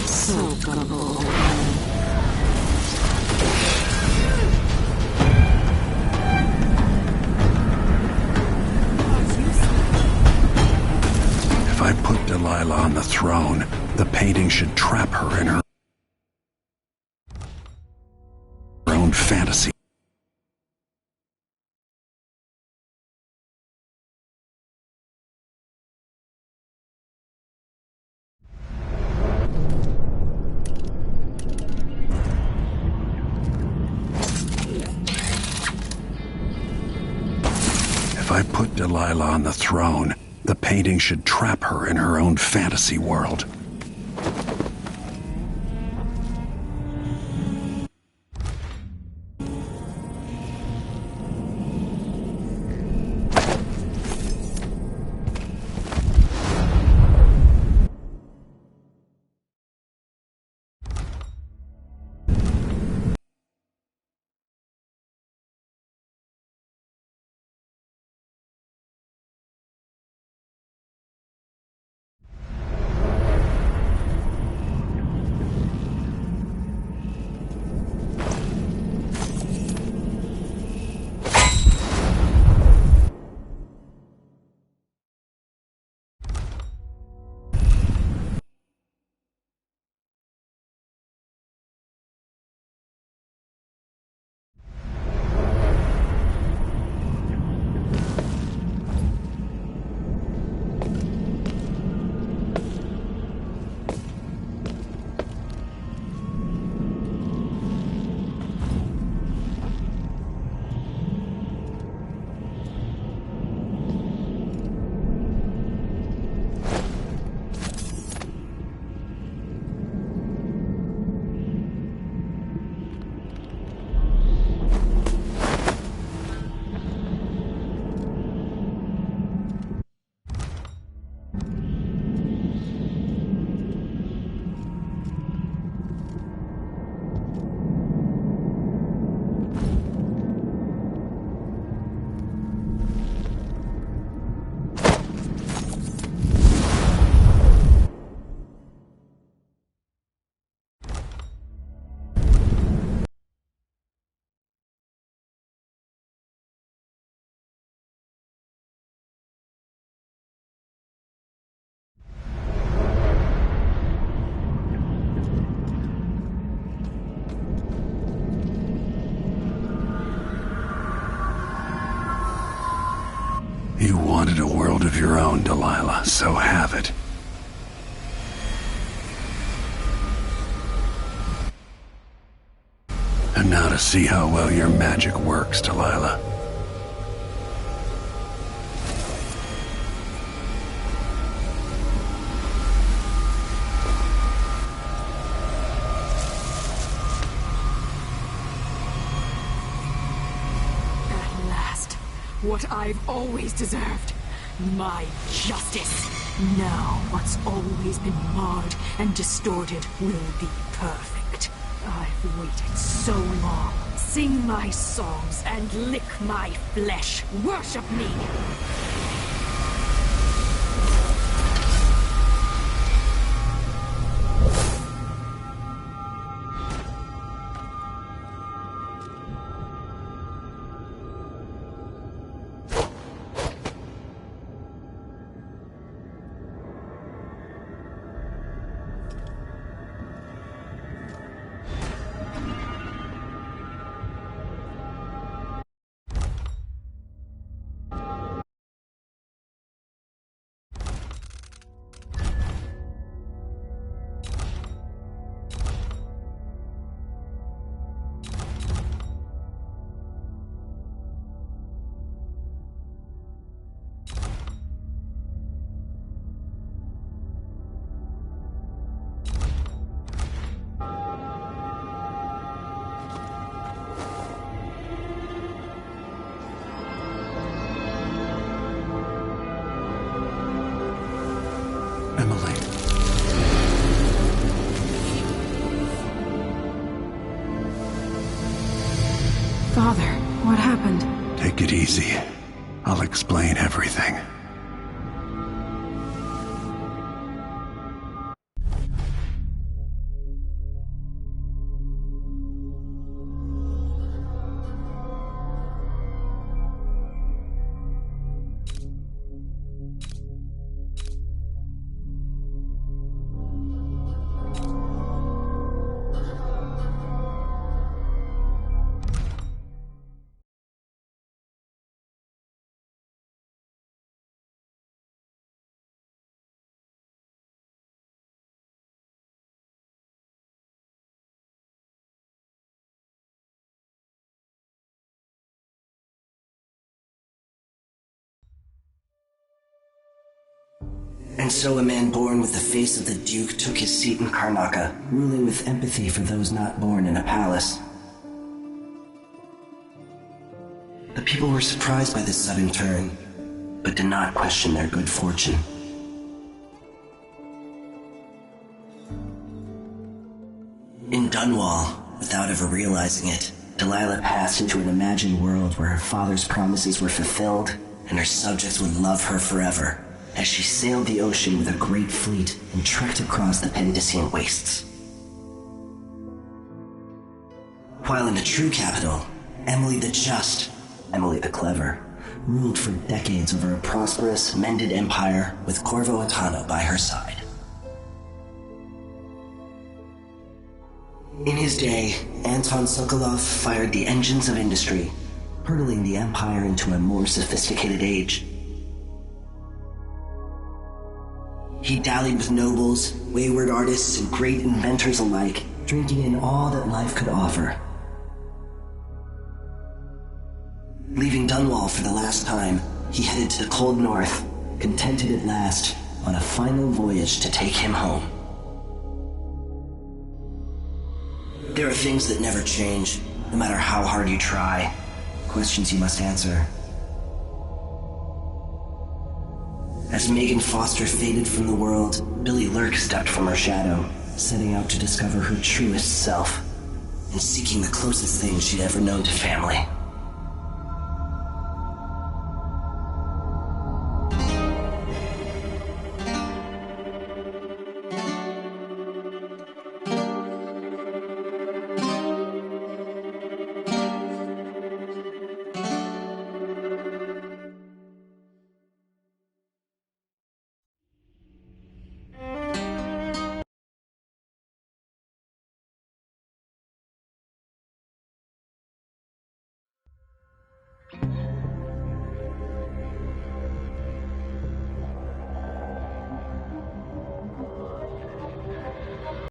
So gullible. If I put Delilah on the throne, the painting should trap her in her own fantasy. I put Delilah on the throne, the painting should trap her in her own fantasy world. You wanted a world of your own, Delilah, so have it. And now to see how well your magic works, Delilah. What I've always deserved. My justice. Now what's always been marred and distorted will be perfect. I've waited so long. Sing my songs and lick my flesh. Worship me! Emily. Father, what happened? Take it easy. I'll explain everything. And so a man born with the face of the Duke took his seat in Karnaca, ruling with empathy for those not born in a palace. The people were surprised by this sudden turn, but did not question their good fortune. In Dunwall, without ever realizing it, Delilah passed into an imagined world where her father's promises were fulfilled and her subjects would love her forever, as she sailed the ocean with a great fleet and trekked across the Pendician wastes. While in the true capital, Emily the Just, Emily the Clever, ruled for decades over a prosperous, mended empire with Corvo Atano by her side. In his day, Anton Sokolov fired the engines of industry, hurtling the empire into a more sophisticated age. He dallied with nobles, wayward artists, and great inventors alike, drinking in all that life could offer. Leaving Dunwall for the last time, he headed to the cold north, contented at last, on a final voyage to take him home. There are things that never change, no matter how hard you try. Questions you must answer. As Megan Foster faded from the world, Billy Lurk stepped from her shadow, setting out to discover her truest self, and seeking the closest thing she'd ever known to family.